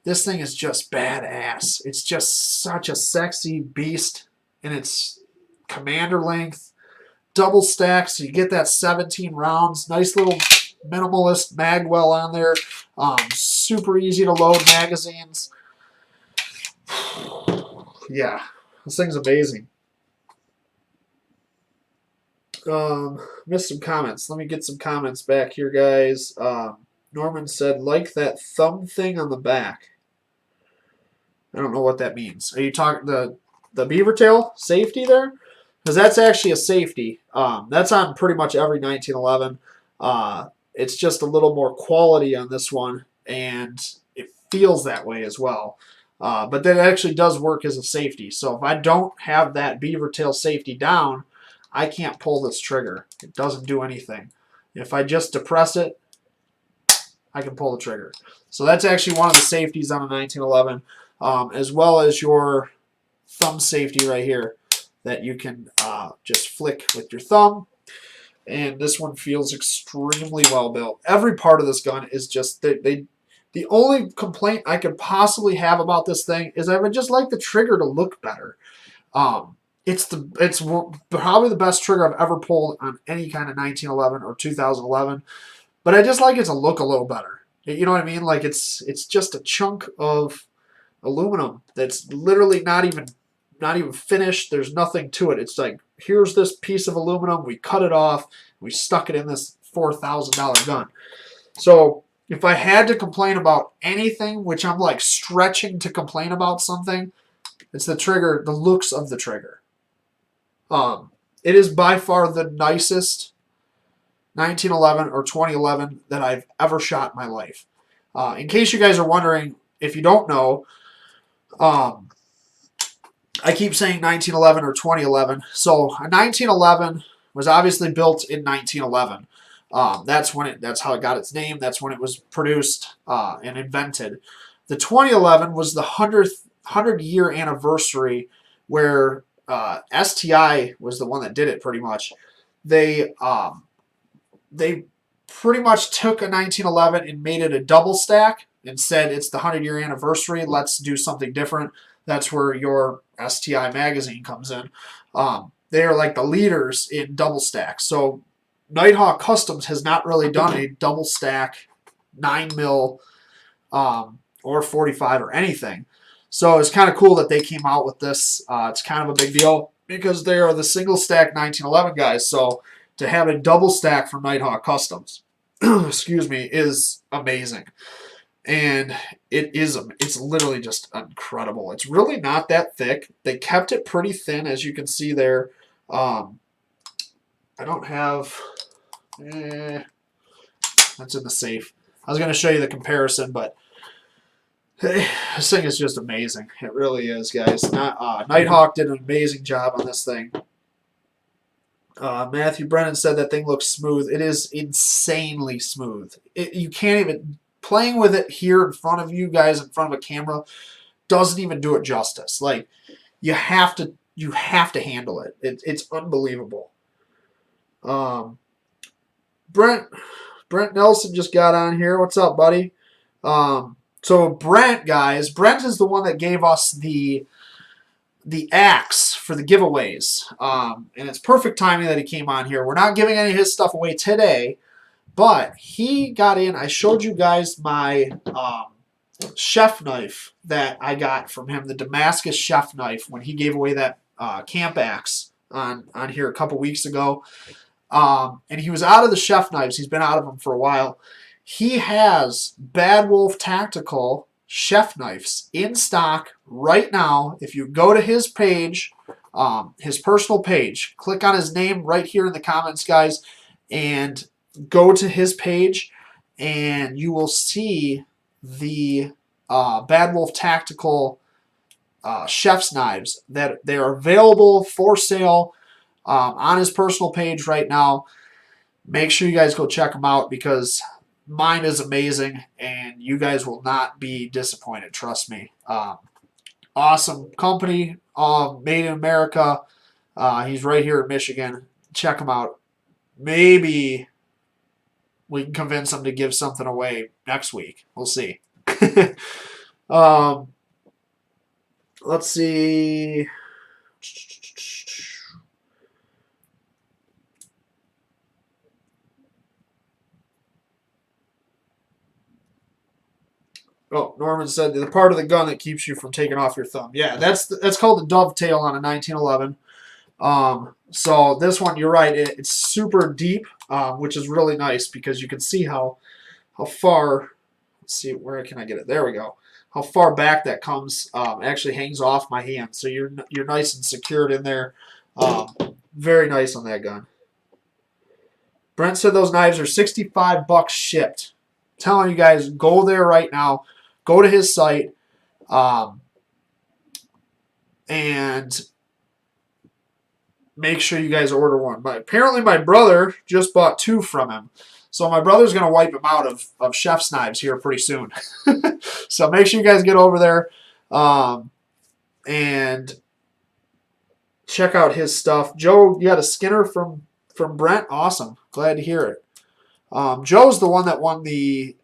is just badass. It's just such a sexy beast in its commander length. Double stack, so you get that 17 rounds. Nice little minimalist magwell on there. Super easy to load magazines. Yeah, this thing's amazing. Missed some comments. Let me get some comments back here, guys. Norman said, like that thumb thing on the back. I don't know what that means. Are you talking the beaver tail safety there? Because that's actually a safety. That's on pretty much every 1911. It's just a little more quality on this one, and it feels that way as well. But that actually does work as a safety. So if I don't have that beaver tail safety down, I can't pull this trigger. It doesn't do anything. If I just depress it, I can pull the trigger. So that's actually one of the safeties on a 1911, as well as your thumb safety right here that you can just flick with your thumb. And this one feels extremely well built. Every part of this gun is just, the only complaint I could possibly have about this thing is I would just like the trigger to look better. It's probably the best trigger I've ever pulled on any kind of 1911 or 2011, but I just like it to look a little better. You know what I mean? Like it's just a chunk of aluminum that's literally not even finished. There's nothing to it. It's like, here's this piece of aluminum. We cut it off. We stuck it in this $4,000 gun. So if I had to complain about anything, which I'm like stretching to complain about something, it's the trigger, the looks of the trigger. It is by far the nicest 1911 or 2011 that I've ever shot in my life. In case you guys are wondering, if you don't know, I keep saying 1911 or 2011. So a 1911 was obviously built in 1911. That's how it got its name. That's when it was produced and invented. The 2011 was the 100-year anniversary where STI was the one that did it pretty much. They pretty much took a 1911 and made it a double stack and said it's the 100-year anniversary. Let's do something different. That's where your STI magazine comes in. They are like the leaders in double stacks. So Nighthawk Customs has not really done a double stack 9mm or 45 or anything. So it's kind of cool that they came out with this. It's kind of a big deal because they are the single stack 1911 guys. So to have a double stack from Nighthawk Customs, excuse me, is amazing. And it's literally just incredible. It's really not that thick. They kept it pretty thin, as you can see there. I don't have That's in the safe. I was going to show you the comparison, but hey, this thing is just amazing. It really is, guys. Nighthawk did an amazing job on this thing. Matthew Brennan said that thing looks smooth. It is insanely smooth. You can't even... Playing with it here in front of you guys, in front of a camera, doesn't even do it justice. Like, you have to handle it. It's unbelievable. Brent Nelson just got on here. What's up, buddy? So Brent, guys, Brent is the one that gave us the axe for the giveaways. And it's perfect timing that he came on here. We're not giving any of his stuff away today, but he got in. I showed you guys my chef knife that I got from him, the Damascus chef knife, when he gave away that camp axe on here a couple weeks ago. And he was out of the chef knives. He's been out of them for a while. He has Bad Wolf Tactical chef knives in stock right now. If you go to his page, his personal page, click on his name right here in the comments, guys, and go to his page, and you will see the Bad Wolf Tactical chef's knives that they are available for sale on his personal page right now. Make sure you guys go check them out because mine is amazing and you guys will not be disappointed. Trust me. Awesome company, made in America. He's right here in Michigan. Check him out. Maybe we can convince him to give something away next week. We'll see. Let's see. Oh, Norman said the part of the gun that keeps you from taking off your thumb. Yeah, that's called the dovetail on a 1911. So this one, you're right, it's super deep, which is really nice because you can see how far. Let's see, where can I get it? There we go. How far back that comes. Actually hangs off my hand, so you're nice and secured in there. Very nice on that gun. Brent said those knives are $65 shipped. I'm telling you guys, go there right now. Go to his site, and make sure you guys order one. But apparently my brother just bought 2 from him. So my brother's going to wipe him out of chef's knives here pretty soon. So make sure you guys get over there and check out his stuff. Joe, you got a Skinner from Brent? Awesome. Glad to hear it. Joe's the one that won the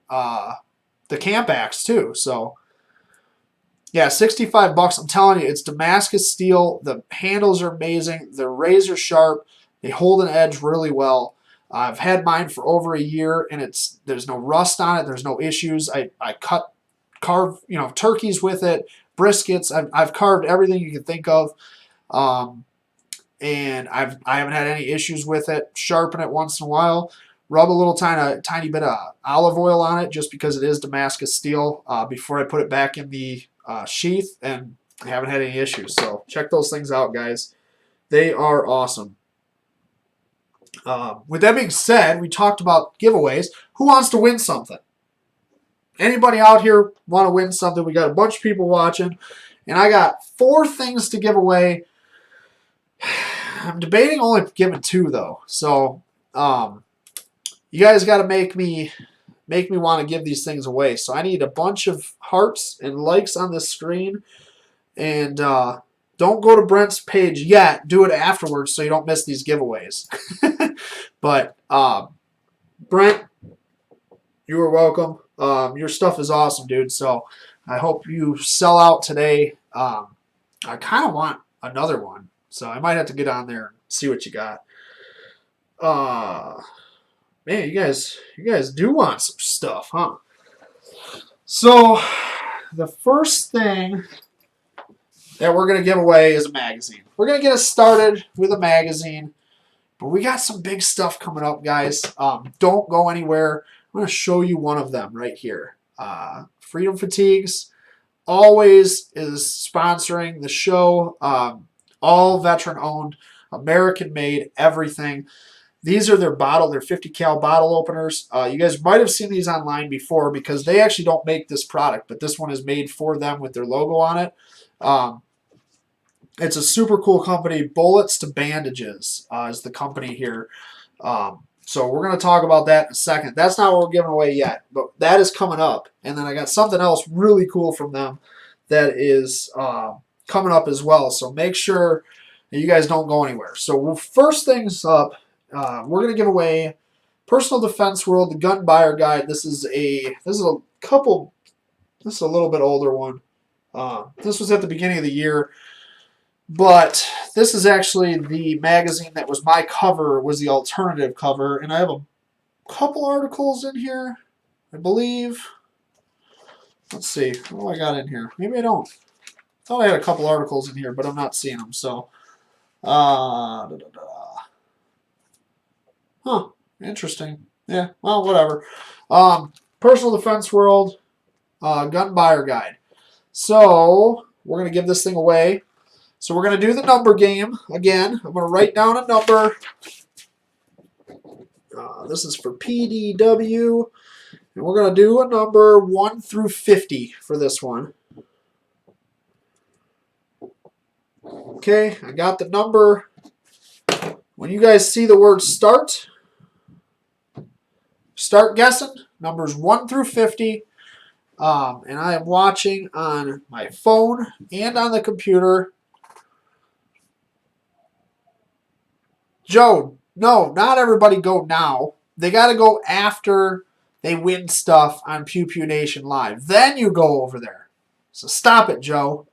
camp axe too. So yeah, $65. I'm telling you, it's Damascus steel. The handles are amazing. They're razor sharp. They hold an edge really well. I've had mine for over a year, and there's no rust on it. There's no issues. I carve turkeys with it, briskets. I've carved everything you can think of, and I haven't had any issues with it. Sharpen it once in a while. Rub a little tiny bit of olive oil on it just because it is Damascus steel before I put it back in the sheath, and I haven't had any issues. So check those things out, guys. They are awesome. With that being said, we talked about giveaways. Who wants to win something? Anybody out here want to win something? We got a bunch of people watching, and I got 4 things to give away. I'm debating only giving 2 though. So you guys got to make me want to give these things away. So I need a bunch of hearts and likes on the screen, and don't go to Brent's page yet. Do it afterwards so you don't miss these giveaways. But Brent, you are welcome. Your stuff is awesome, dude. So I hope you sell out today. I kind of want another one, so I might have to get on there and see what you got. Man, you guys do want some stuff, huh? So the first thing that we're going to give away is a magazine. We're going to get us started with a magazine, but we got some big stuff coming up, guys. Don't go anywhere. I'm going to show you one of them right here. Freedom Fatigues always is sponsoring the show. All veteran-owned, American-made, everything. These are their 50 cal bottle openers. You guys might have seen these online before because they actually don't make this product, but this one is made for them with their logo on it. It's a super cool company. Bullets to Bandages is the company here. So we're going to talk about that in a second. That's not what we're giving away yet, but that is coming up. And then I got something else really cool from them that is coming up as well. So make sure that you guys don't go anywhere. So first things up, we're going to give away Personal Defense World, the Gun Buyer Guide. This is a little bit older one. This was at the beginning of the year. But this is actually the magazine that was my cover, was the alternative cover. And I have a couple articles in here, I believe. Let's see. What do I got in here? Maybe I don't. I thought I had a couple articles in here, but I'm not seeing them. So, huh. Interesting. Yeah, well, whatever. Personal Defense World, Gun Buyer Guide. So, we're going to give this thing away. So we're going to do the number game again. I'm going to write down a number. This is for PDW. And we're going to do a number 1 through 50 for this one. Okay, I got the number. When you guys see the word start guessing. Numbers 1 through 50. And I am watching on my phone and on the computer. Joe, no, not everybody go now. They got to go after they win stuff on Pew Pew Nation Live. Then you go over there. So stop it, Joe.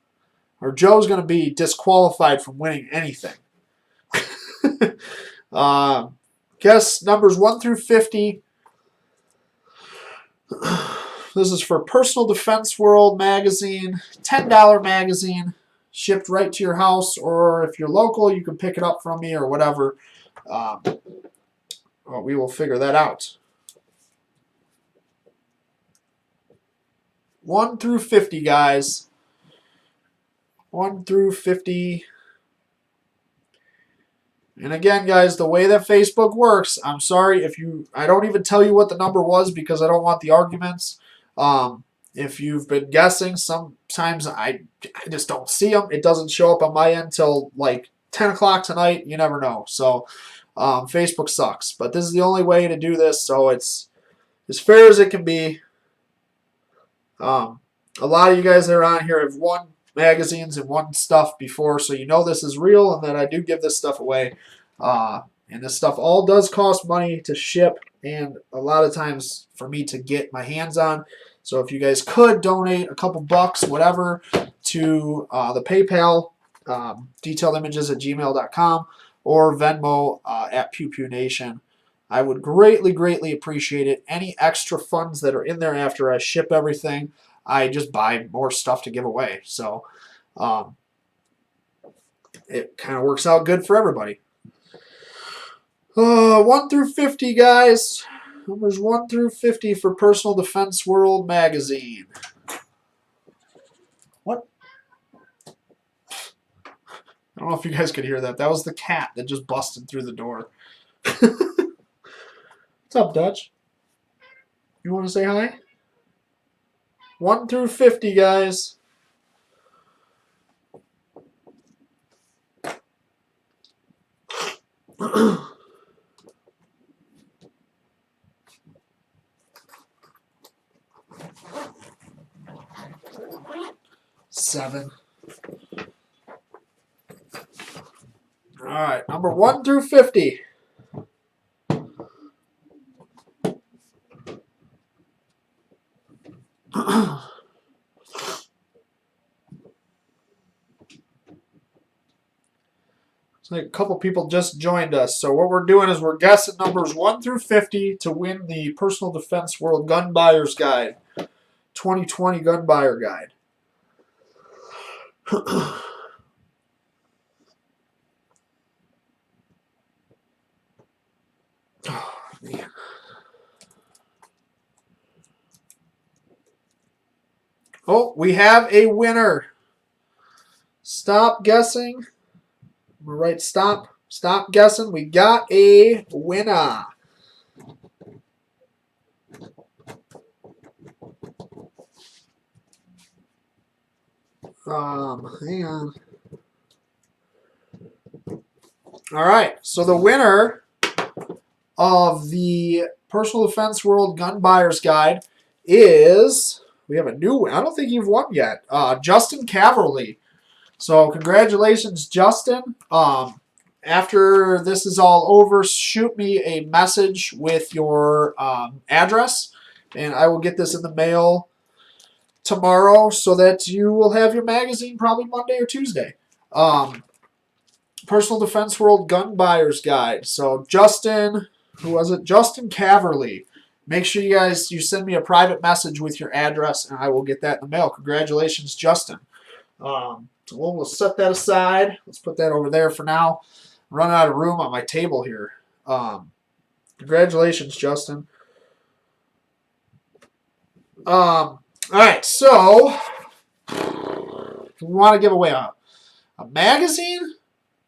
Or Joe's going to be disqualified from winning anything. Guess numbers 1 through 50. This is for Personal Defense World magazine. $10 magazine. Shipped right to your house, or if you're local, you can pick it up from me or whatever. We will figure that out. 1 through 50, guys. 1 through 50. And again, guys, the way that Facebook works, I'm sorry if I don't even tell you what the number was because I don't want the arguments. If you've been guessing, sometimes I just don't see them. It doesn't show up on my end till like 10 o'clock tonight. You never know. So Facebook sucks. But this is the only way to do this, so it's as fair as it can be. A lot of you guys that are on here have won magazines and won stuff before, so you know this is real and that I do give this stuff away. And this stuff all does cost money to ship and a lot of times for me to get my hands on. So if you guys could donate a couple bucks, whatever, to the PayPal, detailedImages@gmail.com or Venmo at Pew Pew Nation, I would greatly, greatly appreciate it. Any extra funds that are in there after I ship everything, I just buy more stuff to give away. So it kind of works out good for everybody. 1 through 50, guys. Numbers 1 through 50 for Personal Defense World magazine. What? I don't know if you guys could hear that. That was the cat that just busted through the door. What's up, Dutch? You want to say hi? 1 through 50, guys. Seven. All right, number 1 through 50. It's like a couple people just joined us. So what we're doing is we're guessing numbers 1 through 50 to win the Personal Defense World Gun Buyer's Guide, 2020 Gun Buyer Guide. Oh, man. Oh, we have a winner. Stop guessing. I'm going to write stop. Stop guessing. We got a winner. Hang on. All right. So the winner of the Personal Defense World Gun Buyer's Guide is, we have a new one. I don't think you've won yet. Justin Caverly. So congratulations, Justin. After this is all over, shoot me a message with your address, and I will get this in the mail tomorrow so that you will have your magazine probably Monday or Tuesday. Personal Defense World Gun Buyer's Guide. So Justin, who was it? Justin Caverly. Make sure you send me a private message with your address, and I will get that in the mail. Congratulations, Justin. So we'll set that aside. Let's put that over there for now. I'm running out of room on my table here. Congratulations, Justin. All right, so we want to give away a magazine.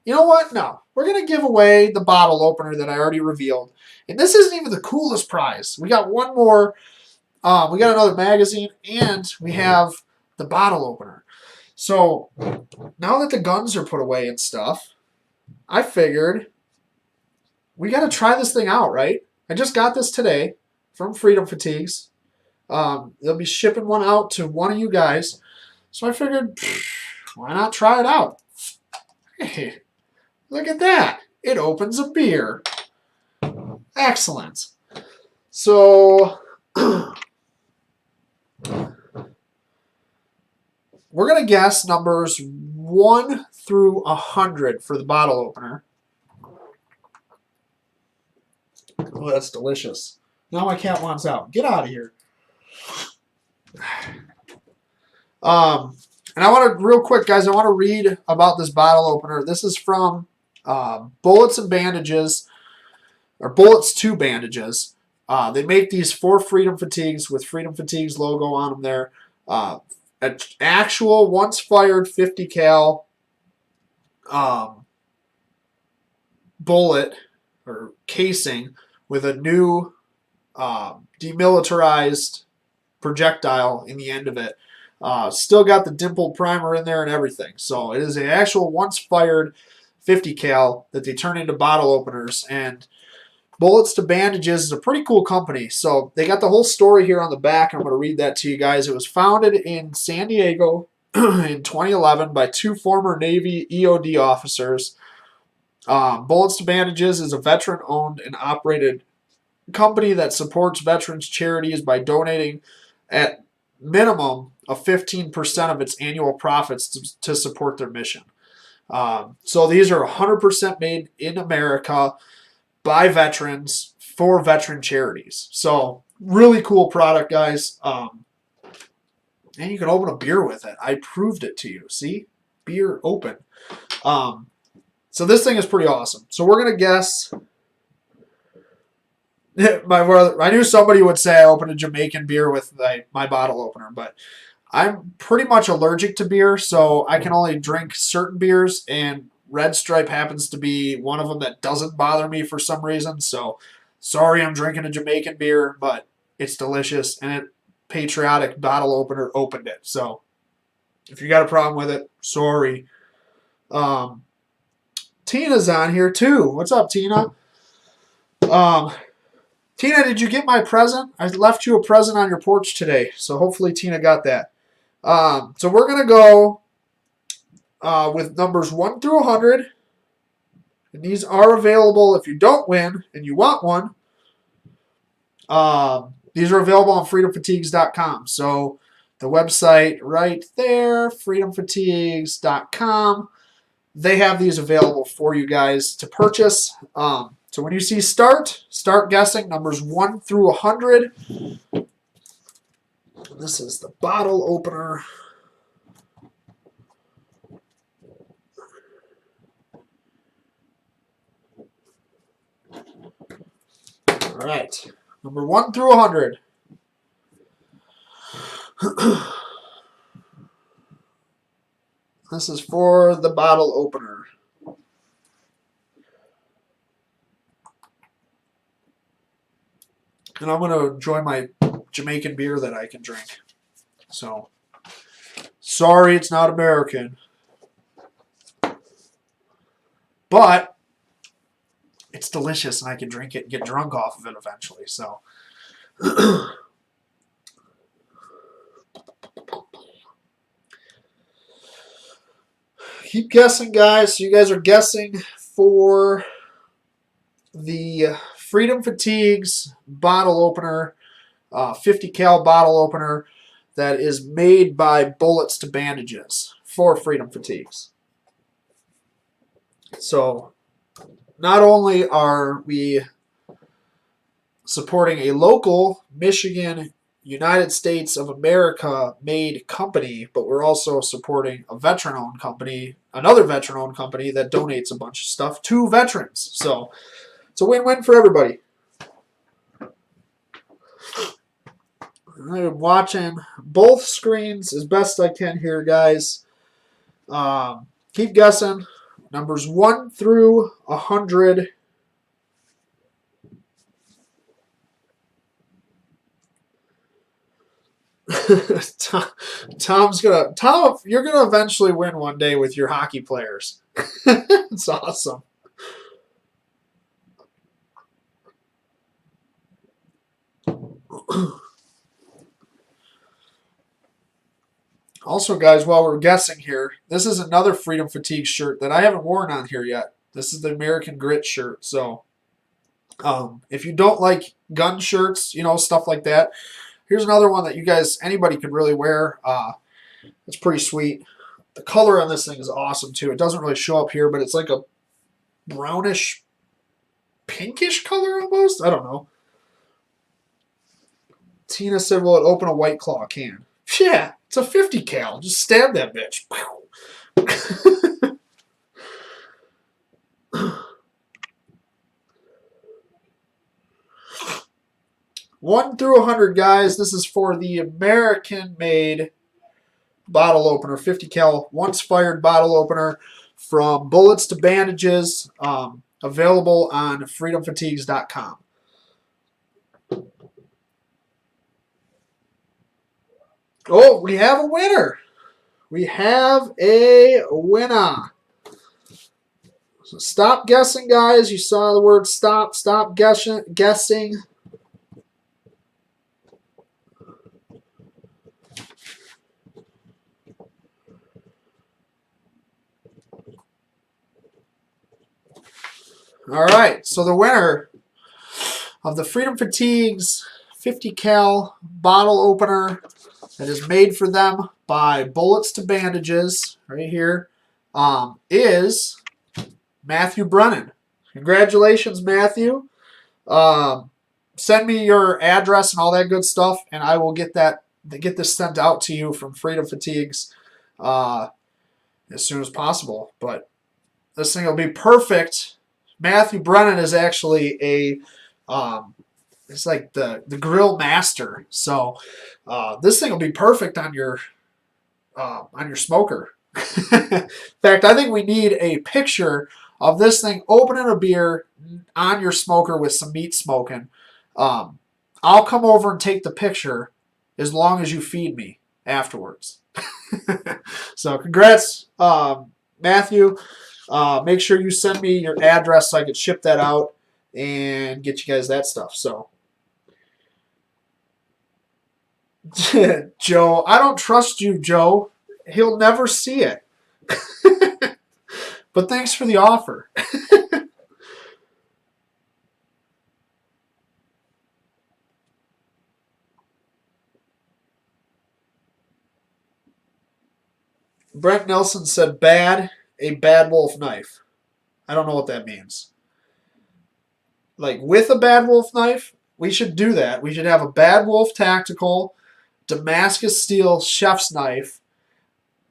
You know what? No. We're going to give away the bottle opener that I already revealed. And this isn't even the coolest prize. We got one more. We got another magazine, and we have the bottle opener. So now that the guns are put away and stuff, I figured we got to try this thing out, right? I just got this today from Freedom Fatigues. They'll be shipping one out to one of you guys. So I figured, why not try it out? Hey, look at that. It opens a beer. Excellent. So we're going to guess numbers 1 through 100 for the bottle opener. Oh, that's delicious. Now my cat wants out. Get out of here. And I want to, real quick, guys, I want to read about this bottle opener. This is from Bullets and Bandages, or Bullets to Bandages. They make these for Freedom Fatigues with Freedom Fatigues logo on them there. An actual once fired 50 cal bullet or casing with a new demilitarized projectile in the end of it. Still got the dimpled primer in there and everything. So it is an actual once fired 50 cal that they turn into bottle openers. And Bullets to Bandages is a pretty cool company. So they got the whole story here on the back, and I'm going to read that to you guys. It was founded in San Diego in 2011 by 2 former Navy EOD officers. Bullets to Bandages is a veteran-owned and operated company that supports veterans charities by donating at minimum of 15% of its annual profits to support their mission. So these are 100% made in America by veterans for veteran charities. So really cool product, guys. And you can open a beer with it. I proved it to you. See? Beer open. So this thing is pretty awesome. So we're going to guess. My brother, I knew somebody would say I opened a Jamaican beer with my bottle opener, but I'm pretty much allergic to beer, so I can only drink certain beers, and Red Stripe happens to be one of them that doesn't bother me for some reason. So sorry I'm drinking a Jamaican beer, but it's delicious, and it patriotic bottle opener opened it. So if you got a problem with it, sorry. Tina's on here too. What's up, Tina? Tina, did you get my present? I left you a present on your porch today, so hopefully Tina got that. So we're going to go with numbers 1 through 100. And these are available if you don't win and you want one. These are available on freedomfatigues.com. So the website right there, freedomfatigues.com. They have these available for you guys to purchase. So when you see start guessing numbers 1 through 100. This is the bottle opener. All right, number 1 through 100. This is for the bottle opener. And I'm going to enjoy my Jamaican beer that I can drink. So, sorry it's not American. But it's delicious and I can drink it and get drunk off of it eventually. So, keep guessing, guys. So you guys are guessing for the Freedom Fatigues bottle opener, 50 cal bottle opener that is made by Bullets to Bandages for Freedom Fatigues. So not only are we supporting a local Michigan, United States of America made company, but we're also supporting a veteran owned company, another veteran owned company that donates a bunch of stuff to veterans. So it's a win-win for everybody. I'm watching both screens as best I can here, guys. Keep guessing. Numbers 1 through 100. Tom, you're gonna eventually win one day with your hockey players. It's awesome. Also, guys, while we're guessing here, this is another Freedom Fatigue shirt that I haven't worn on here yet. This is the American Grit shirt. So, if you don't like gun shirts, stuff like that, here's another one that you guys, anybody could really wear. It's pretty sweet. The color on this thing is awesome, too. It doesn't really show up here, but it's like a brownish, pinkish color almost. I don't know. Tina said, will it open a White Claw can? Yeah, it's a 50 cal. Just stab that bitch. 1 through 100, guys. This is for the American-made bottle opener, 50 cal, once fired bottle opener from Bullets to Bandages, available on freedomfatigues.com. Oh, we have a winner. We have a winner. So stop guessing, guys. You saw the word stop. Stop guessing. All right. So the winner of the Freedom Fatigues 50 cal bottle opener that is made for them by Bullets to Bandages, right here, is Matthew Brennan. Congratulations, Matthew. Send me your address and all that good stuff, and I will get this sent out to you from Freedom Fatigues as soon as possible. But this thing will be perfect. Matthew Brennan is actually it's like the grill master. So this thing will be perfect on your smoker. In fact, I think we need a picture of this thing opening a beer on your smoker with some meat smoking. I'll come over and take the picture as long as you feed me afterwards. So congrats, Matthew. Make sure you send me your address so I can ship that out and get you guys that stuff. So, Joe, I don't trust you, Joe. He'll never see it. But thanks for the offer. Brent Nelson said a bad wolf knife. I don't know what that means. Like with a bad wolf knife, we should do that. We should have a bad wolf tactical Damascus steel chef's knife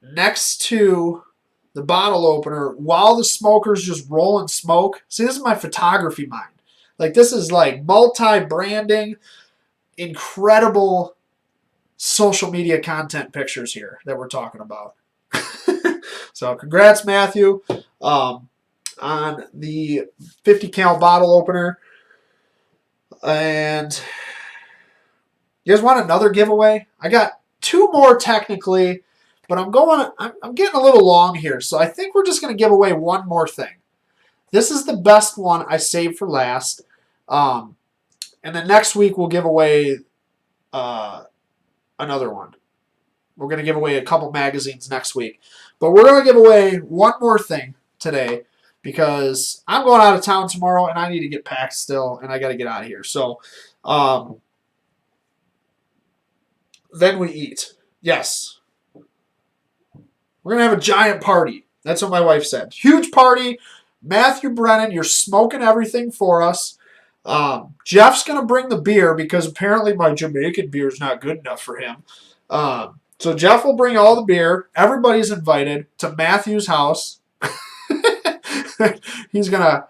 next to the bottle opener while the smoker's just rolling smoke. See, this is my photography mind. Like, this is like multi-branding, incredible social media content pictures here that we're talking about. So, congrats, Matthew, on the 50 cal bottle opener. And You guys want another giveaway? I got 2 more technically, but I'm getting a little long here, so I think we're just going to give away 1 more thing. This is the best one I saved for last. And then next week we'll give away another one. We're going to give away a couple magazines next week. But we're going to give away 1 more thing today because I'm going out of town tomorrow and I need to get packed still and I got to get out of here. So then we eat. Yes. We're going to have a giant party. That's what my wife said. Huge party. Matthew Brennan, you're smoking everything for us. Jeff's going to bring the beer because apparently my Jamaican beer is not good enough for him. So Jeff will bring all the beer. Everybody's invited to Matthew's house. He's going to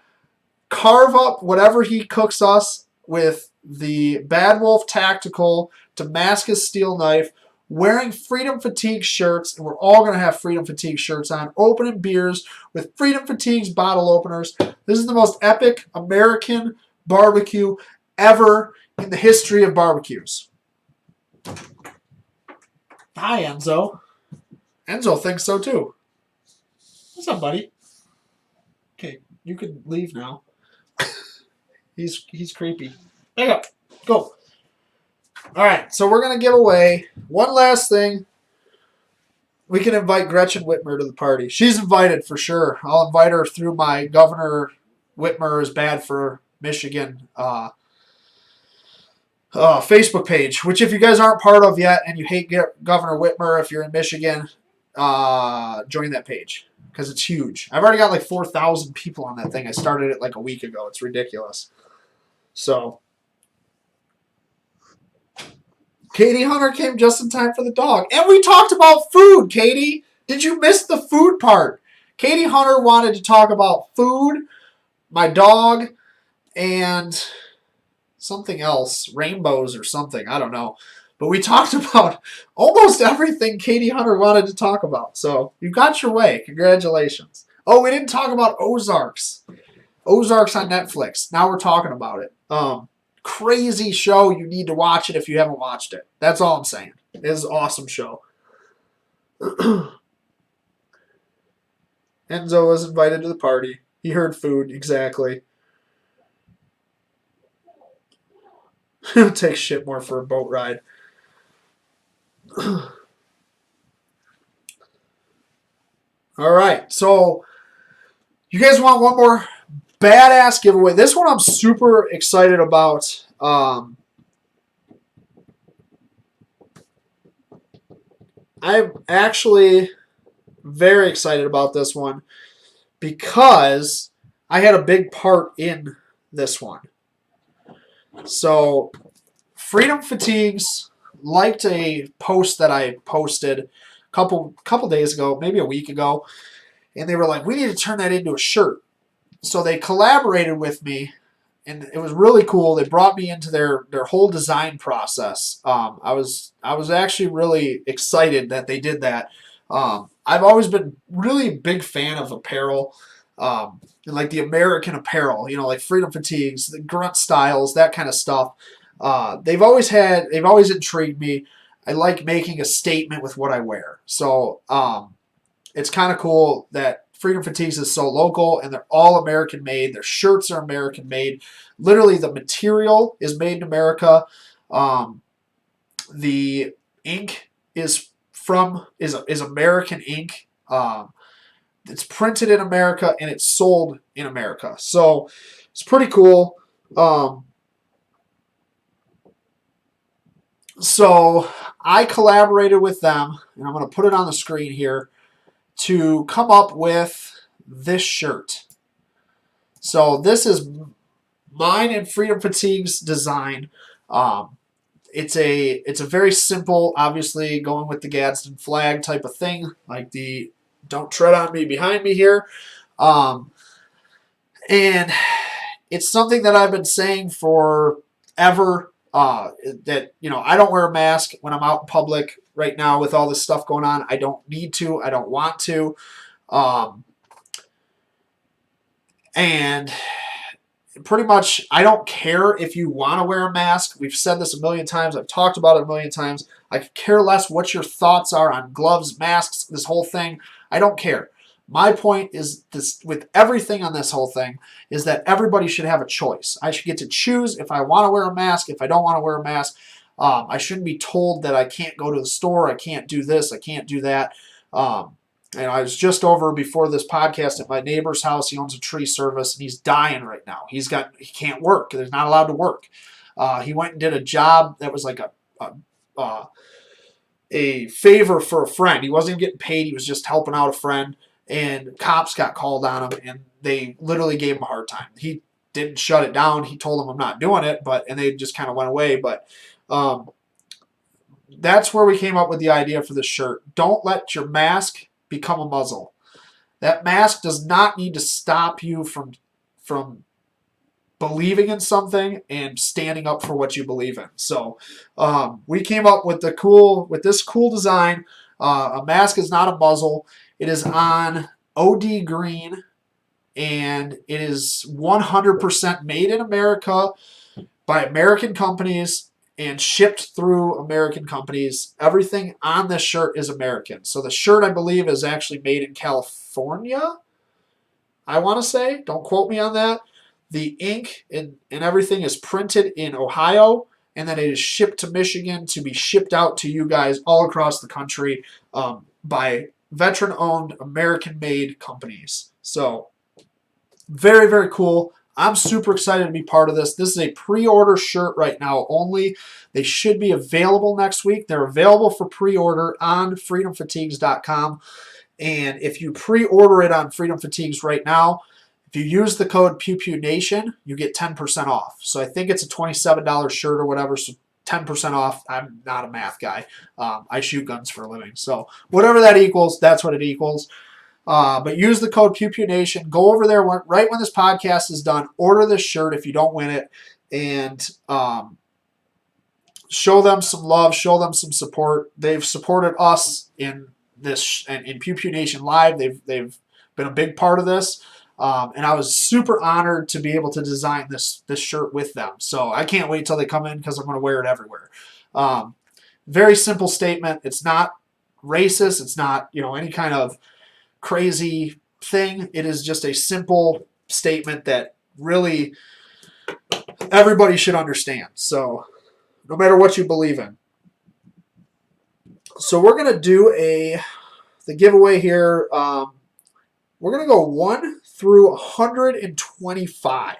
carve up whatever he cooks us with the Bad Wolf Tactical Damascus steel knife, wearing Freedom Fatigue shirts, and we're all going to have Freedom Fatigue shirts on, opening beers with Freedom Fatigue's bottle openers. This is the most epic American barbecue ever in the history of barbecues. Hi, Enzo. Enzo thinks so too. What's up, buddy? Okay, you can leave now. He's creepy. There you go. Go. All right, so we're going to give away one last thing. We can invite Gretchen Whitmer to the party. She's invited for sure. I'll invite her through my Governor Whitmer is bad for Michigan Facebook page, which if you guys aren't part of yet and you hate Governor Whitmer, if you're in Michigan, join that page because it's huge. I've already got like 4,000 people on that thing. I started it like a week ago. It's ridiculous. So Katie Hunter came just in time for the dog. And we talked about food, Katie. Did you miss the food part? Katie Hunter wanted to talk about food, my dog, and something else. Rainbows or something. I don't know. But we talked about almost everything Katie Hunter wanted to talk about. So you got your way. Congratulations. Oh, we didn't talk about Ozarks. Ozarks on Netflix. Now we're talking about it. Crazy show. You need to watch it if you haven't watched it. That's all I'm saying. It is an awesome show. Enzo was invited to the party. He heard food. Exactly. He'll take shit more for a boat ride. All right. So you guys want one more badass giveaway? This one I'm super excited about. I'm actually very excited about this one because I had a big part in this one. So Freedom Fatigues liked a post that I posted a couple days ago, maybe a week ago, and they were like, we need to turn that into a shirt. So they collaborated with me, and it was really cool. They brought me into their whole design process. I was actually really excited that they did that. I've always been really a big fan of apparel, and like the American apparel, like Freedom Fatigues, the grunt styles, that kind of stuff. They've always intrigued me. I like making a statement with what I wear. So it's kind of cool that Freedom Fatigues is so local and they're all American made. Their shirts are American made. Literally, the material is made in America. The ink is American ink. It's printed in America and it's sold in America. So it's pretty cool. So I collaborated with them, and I'm going to put it on the screen here, to come up with this shirt. So this is mine and Freedom Fatigue's design. It's a very simple, obviously going with the Gadsden flag type of thing, like the "Don't tread on me" behind me here. And it's something that I've been saying forever. That I don't wear a mask when I'm out in public right now with all this stuff going on. I don't need to. I don't want to. And pretty much, I don't care if you want to wear a mask. We've said this a million times. I've talked about it a million times. I could care less what your thoughts are on gloves, masks, this whole thing. I don't care. My point is this, with everything on this whole thing, is that everybody should have a choice. I should get to choose if I want to wear a mask, if I don't want to wear a mask. I shouldn't be told that I can't go to the store, I can't do this, I can't do that. And I was just over before this podcast at my neighbor's house. He owns a tree service, and he's dying right now. He can't work. He's not allowed to work. He went and did a job that was like a favor for a friend. He wasn't getting paid. He was just helping out a friend. And cops got called on him, and they literally gave him a hard time. He didn't shut it down. He told them, I'm not doing it, and they just kind of went away. But that's where we came up with the idea for this shirt. Don't let your mask become a muzzle. That mask does not need to stop you from believing in something and standing up for what you believe in. So we came up with this cool design. A mask is not a muzzle. It is on OD green, and it is 100% made in America by American companies and shipped through American companies. Everything on this shirt is American. So the shirt, I believe, is actually made in California, I want to say. Don't quote me on that. The ink and everything is printed in Ohio, and then it is shipped to Michigan to be shipped out to you guys all across the country by veteran-owned, American-made companies. So very, very cool. I'm super excited to be part of this. This is a pre-order shirt right now only. They should be available next week. They're available for pre-order on freedomfatigues.com. And if you pre-order it on Freedom Fatigues right now, if you use the code Pew Pew Nation, you get 10% off. So I think it's a $27 shirt or whatever, so 10% off. I'm not a math guy. I shoot guns for a living. So whatever that equals, that's what it equals. But use the code Pew Pew Nation. Go over there right when this podcast is done. Order this shirt if you don't win it, and show them some love. Show them some support. They've supported us in this and in Pew Pew Nation Live. They've been a big part of this. And I was super honored to be able to design this shirt with them. So I can't wait till they come in because I'm going to wear it everywhere. Very simple statement. It's not racist. It's not any kind of crazy thing. It is just a simple statement that really everybody should understand. So no matter what you believe in. So we're going to do the giveaway here. We're going to go 1 through 125.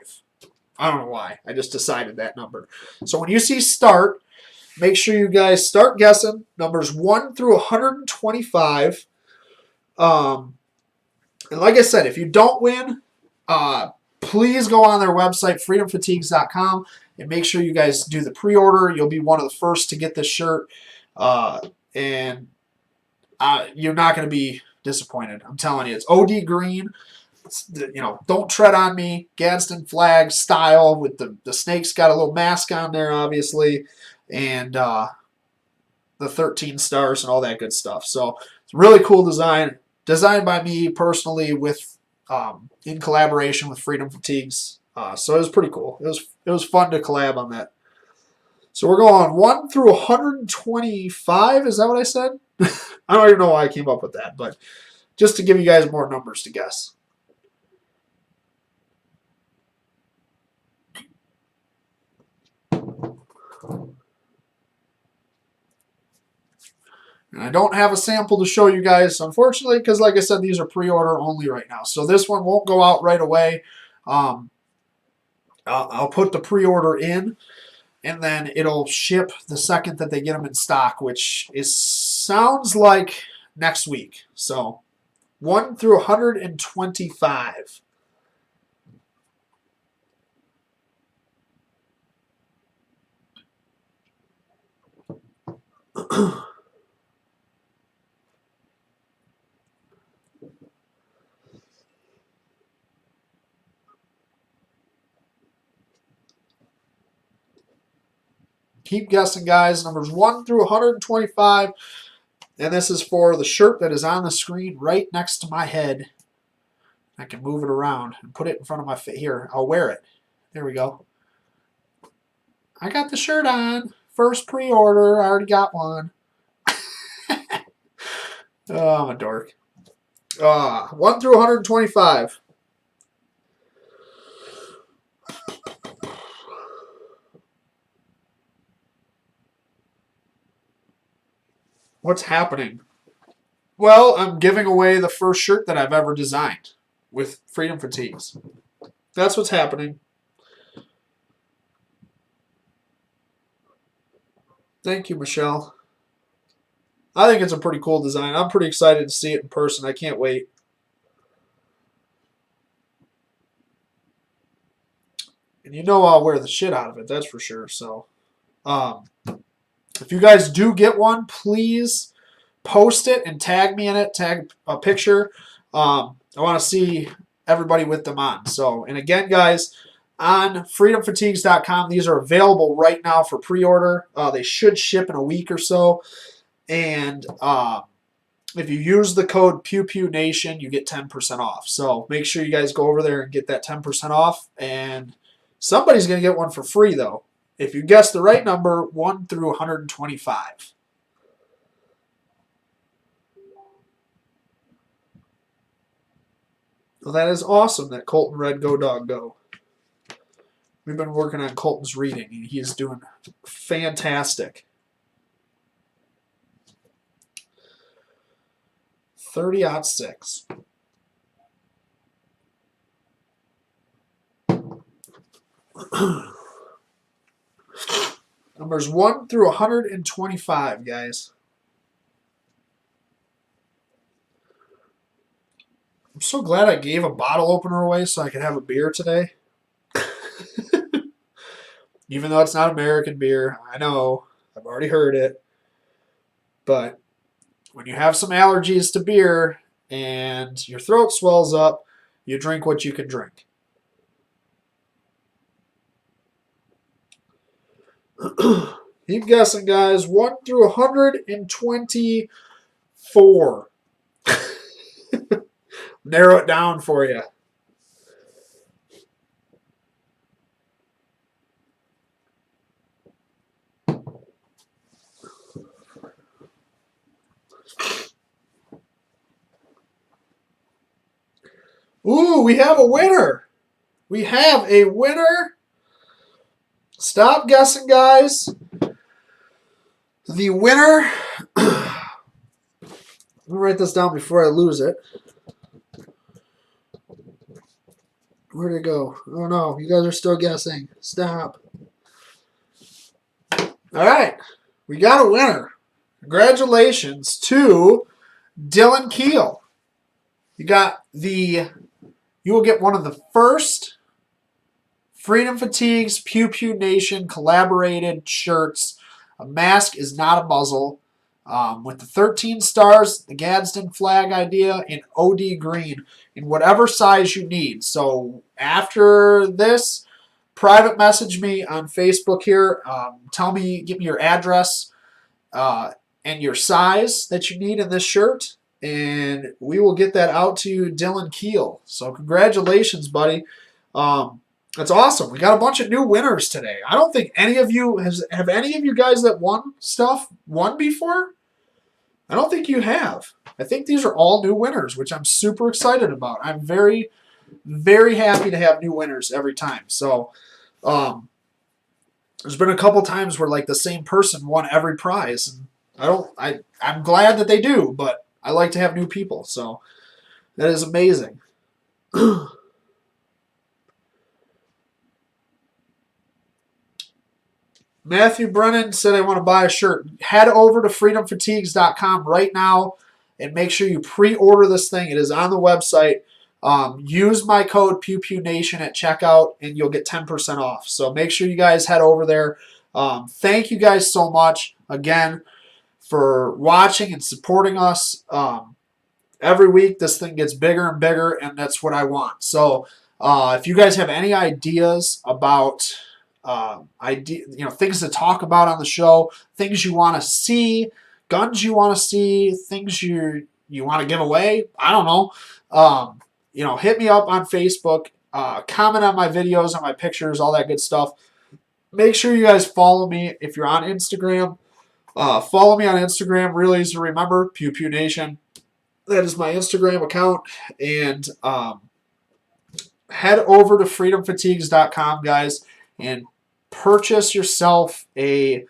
I don't know why. I just decided that number. So when you see start, make sure you guys start guessing numbers 1 through 125. And like I said, if you don't win, please go on their website, freedomfatigues.com, and make sure you guys do the pre-order. You'll be one of the first to get this shirt. And you're not going to be disappointed. I'm telling you, it's OD green. Don't tread on me. Gadsden flag style with the snake's got a little mask on there, obviously, and the 13 stars and all that good stuff. So it's a really cool design, designed by me personally with in collaboration with Freedom Fatigues. So it was pretty cool. It was fun to collab on that. So we're going 1 through 125. Is that what I said? I don't even know why I came up with that, but just to give you guys more numbers to guess. And I don't have a sample to show you guys, unfortunately, because like I said, these are pre-order only right now. So this one won't go out right away. I'll put the pre-order in, and then it'll ship the second that they get them in stock, which sounds like next week. So 1 through 125. Keep guessing, guys. Numbers 1 through 125. And this is for the shirt that is on the screen right next to my head. I can move it around and put it in front of my face. Here, I'll wear it. Here we go. I got the shirt on. First pre-order. I already got one. Oh, I'm a dork. 1 through 125. What's happening? Well, I'm giving away the first shirt that I've ever designed with Freedom Fatigues. That's what's happening. Thank you, Michelle. I think it's a pretty cool design. I'm pretty excited to see it in person. I can't wait. And you know I'll wear the shit out of it, that's for sure. So, if you guys do get one, please post it and tag me in it. Tag a picture. I want to see everybody with them on. So, and again, guys, on freedomfatigues.com, these are available right now for pre-order. They should ship in a week or so. And if you use the code Pew Pew Nation, you get 10% off. So make sure you guys go over there and get that 10% off. And somebody's going to get one for free, though. If you guess the right number, 1 through 125. Well, that is awesome that Colton read Go Dog Go. We've been working on Colton's reading, and he is doing fantastic. 30-6. Numbers 1 through 125, guys. I'm so glad I gave a bottle opener away so I could have a beer today. Even though it's not American beer. I know. I've already heard it. But when you have some allergies to beer and your throat swells up, you drink what you can drink. Keep guessing, guys. 1 through 124. Narrow it down for you. Ooh, we have a winner. We have a winner. Stop guessing, guys. The winner. Let me write this down before I lose it. Where'd it go? Oh no, you guys are still guessing. Stop. All right, we got a winner. Congratulations to Dylan Keel. You will get one of the first Freedom Fatigues Pew Pew Nation collaborated shirts. A mask is not a muzzle. With the 13 stars, the Gadsden flag idea, in OD green, in whatever size you need. So after this, private message me on Facebook here. Give me your address and your size that you need in this shirt, and we will get that out to you, Dylan Keel. So congratulations, buddy. That's awesome. We got a bunch of new winners today. I don't think any of you have any of you guys that won stuff won before? I don't think you have. I think these are all new winners, which I'm super excited about. I'm very, very happy to have new winners every time. So there's been a couple times where like the same person won every prize, and I'm glad that they do, but I like to have new people. So that is amazing. Matthew Brennan said, I want to buy a shirt. Head over to freedomfatigues.com right now and make sure you pre-order this thing. It is on the website. Use my code PewPewNation at checkout and you'll get 10% off. So make sure you guys head over there. Thank you guys so much again for watching and supporting us. Every week this thing gets bigger and bigger, and that's what I want. So if you guys have any ideas about things to talk about on the show, things you want to see, guns you want to see, things you want to give away, I don't know. Hit me up on Facebook. comment on my videos, on my pictures, all that good stuff. Make sure you guys follow me if you're on Instagram. Follow me on Instagram. Really easy to remember. Pew Pew Nation. That is my Instagram account. And head over to freedomfatigues.com, guys, and purchase yourself a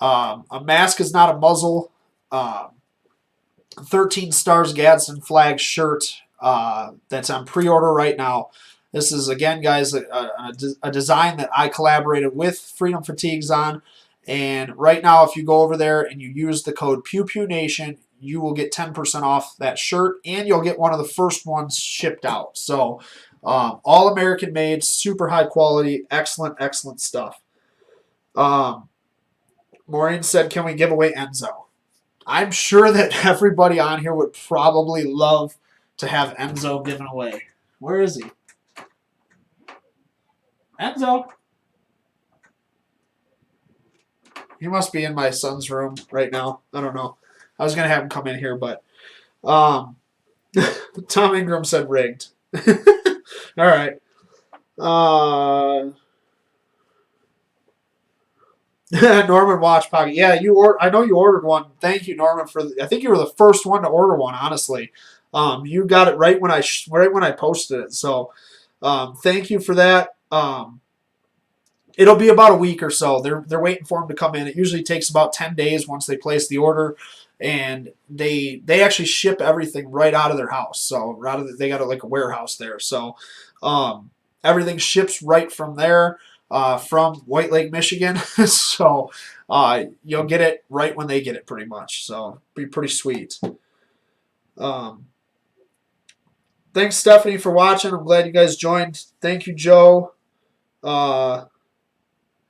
mask is not a muzzle 13 Stars Gadsden flag shirt that's on pre-order right now. This is, again, guys, a design that I collaborated with Freedom Fatigues on. And right now, if you go over there and you use the code PewPewNation, you will get 10% off that shirt, and you'll get one of the first ones shipped out. So, all American made, super high quality, excellent, excellent stuff. Maureen said, can we give away Enzo? I'm sure that everybody on here would probably love to have Enzo given away. Where is he? Enzo. He must be in my son's room right now. I don't know. I was going to have him come in here, but Tom Ingram said rigged. All right. Norman Watch Pocket. Yeah, I know you ordered one. Thank you, Norman, I think you were the first one to order one, honestly. You got it right when I posted it. So, thank you for that. It'll be about a week or so. They're waiting for them to come in. It usually takes about 10 days once they place the order, and they actually ship everything right out of their house. So they got like a warehouse there. So everything ships right from there, from White Lake, Michigan. So you'll get it right when they get it, pretty much. So be pretty sweet. Thanks, Stephanie, for watching. I'm glad you guys joined. Thank you, Joe. The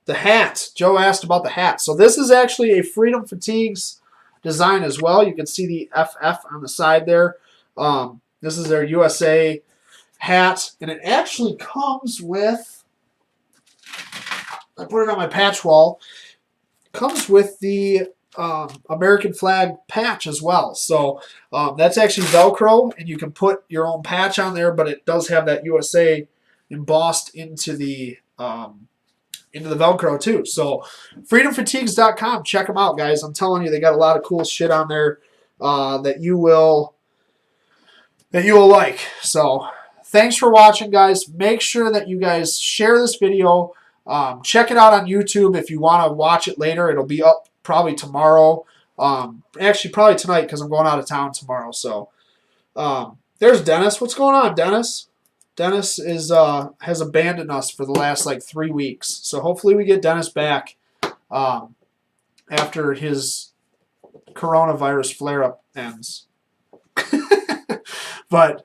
hat. Joe asked about the hat. So this is actually a Freedom Fatigues design as well. You can see the FF on the side there. This is their USA hat, and it actually comes with, I put it on my patch wall, comes with the American flag patch as well. So that's actually Velcro, and you can put your own patch on there, but it does have that USA embossed into the Velcro too. So freedomfatigues.com, check them out, guys. I'm telling you, they got a lot of cool shit on there that you will like. So thanks for watching, guys. Make sure that you guys share this video. Check it out on YouTube if you want to watch it later. It'll be up probably tomorrow. Actually, probably tonight because I'm going out of town tomorrow. So there's Dennis. What's going on, Dennis? Dennis has abandoned us for the last like 3 weeks. So hopefully we get Dennis back after his coronavirus flare-up ends. But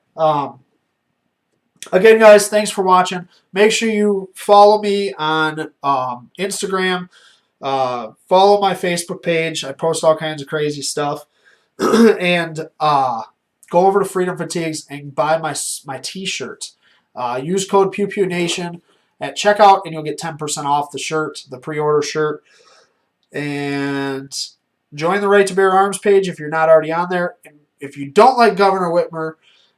again, guys, thanks for watching. Make sure you follow me on Instagram. Follow my Facebook page. I post all kinds of crazy stuff. And go over to Freedom Fatigues and buy my t-shirt. Use code PewPewNation at checkout, and you'll get 10% off the shirt, the pre-order shirt. And join the Right to Bear Arms page if you're not already on there. And if you don't like Governor Whitmer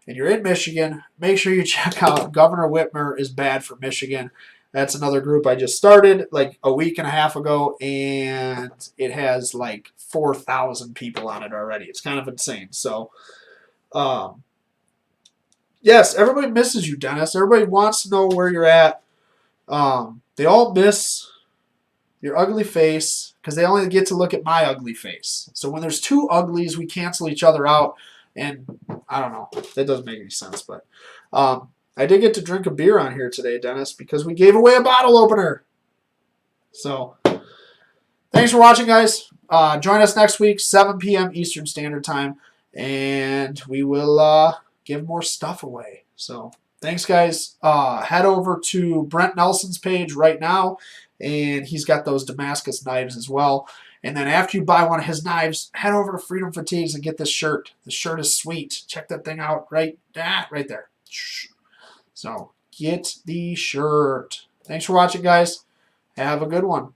and you're in Michigan, make sure you check out Governor Whitmer is Bad for Michigan. That's another group I just started like a week and a half ago, and it has like 4,000 people on it already. It's kind of insane. So, yes, everybody misses you, Dennis. Everybody wants to know where you're at. They all miss your ugly face because they only get to look at my ugly face. So when there's two uglies, we cancel each other out. And I don't know. That doesn't make any sense. But I did get to drink a beer on here today, Dennis, because we gave away a bottle opener. So thanks for watching, guys. Join us next week, 7 p.m. Eastern Standard Time. And we will give more stuff away. So thanks, guys. Head over to Brent Nelson's page right now, and he's got those Damascus knives as well. And then after you buy one of his knives, head over to Freedom Fatigues and get this shirt. The shirt is sweet. Check that thing out right there. So get the shirt. Thanks for watching, guys. Have a good one.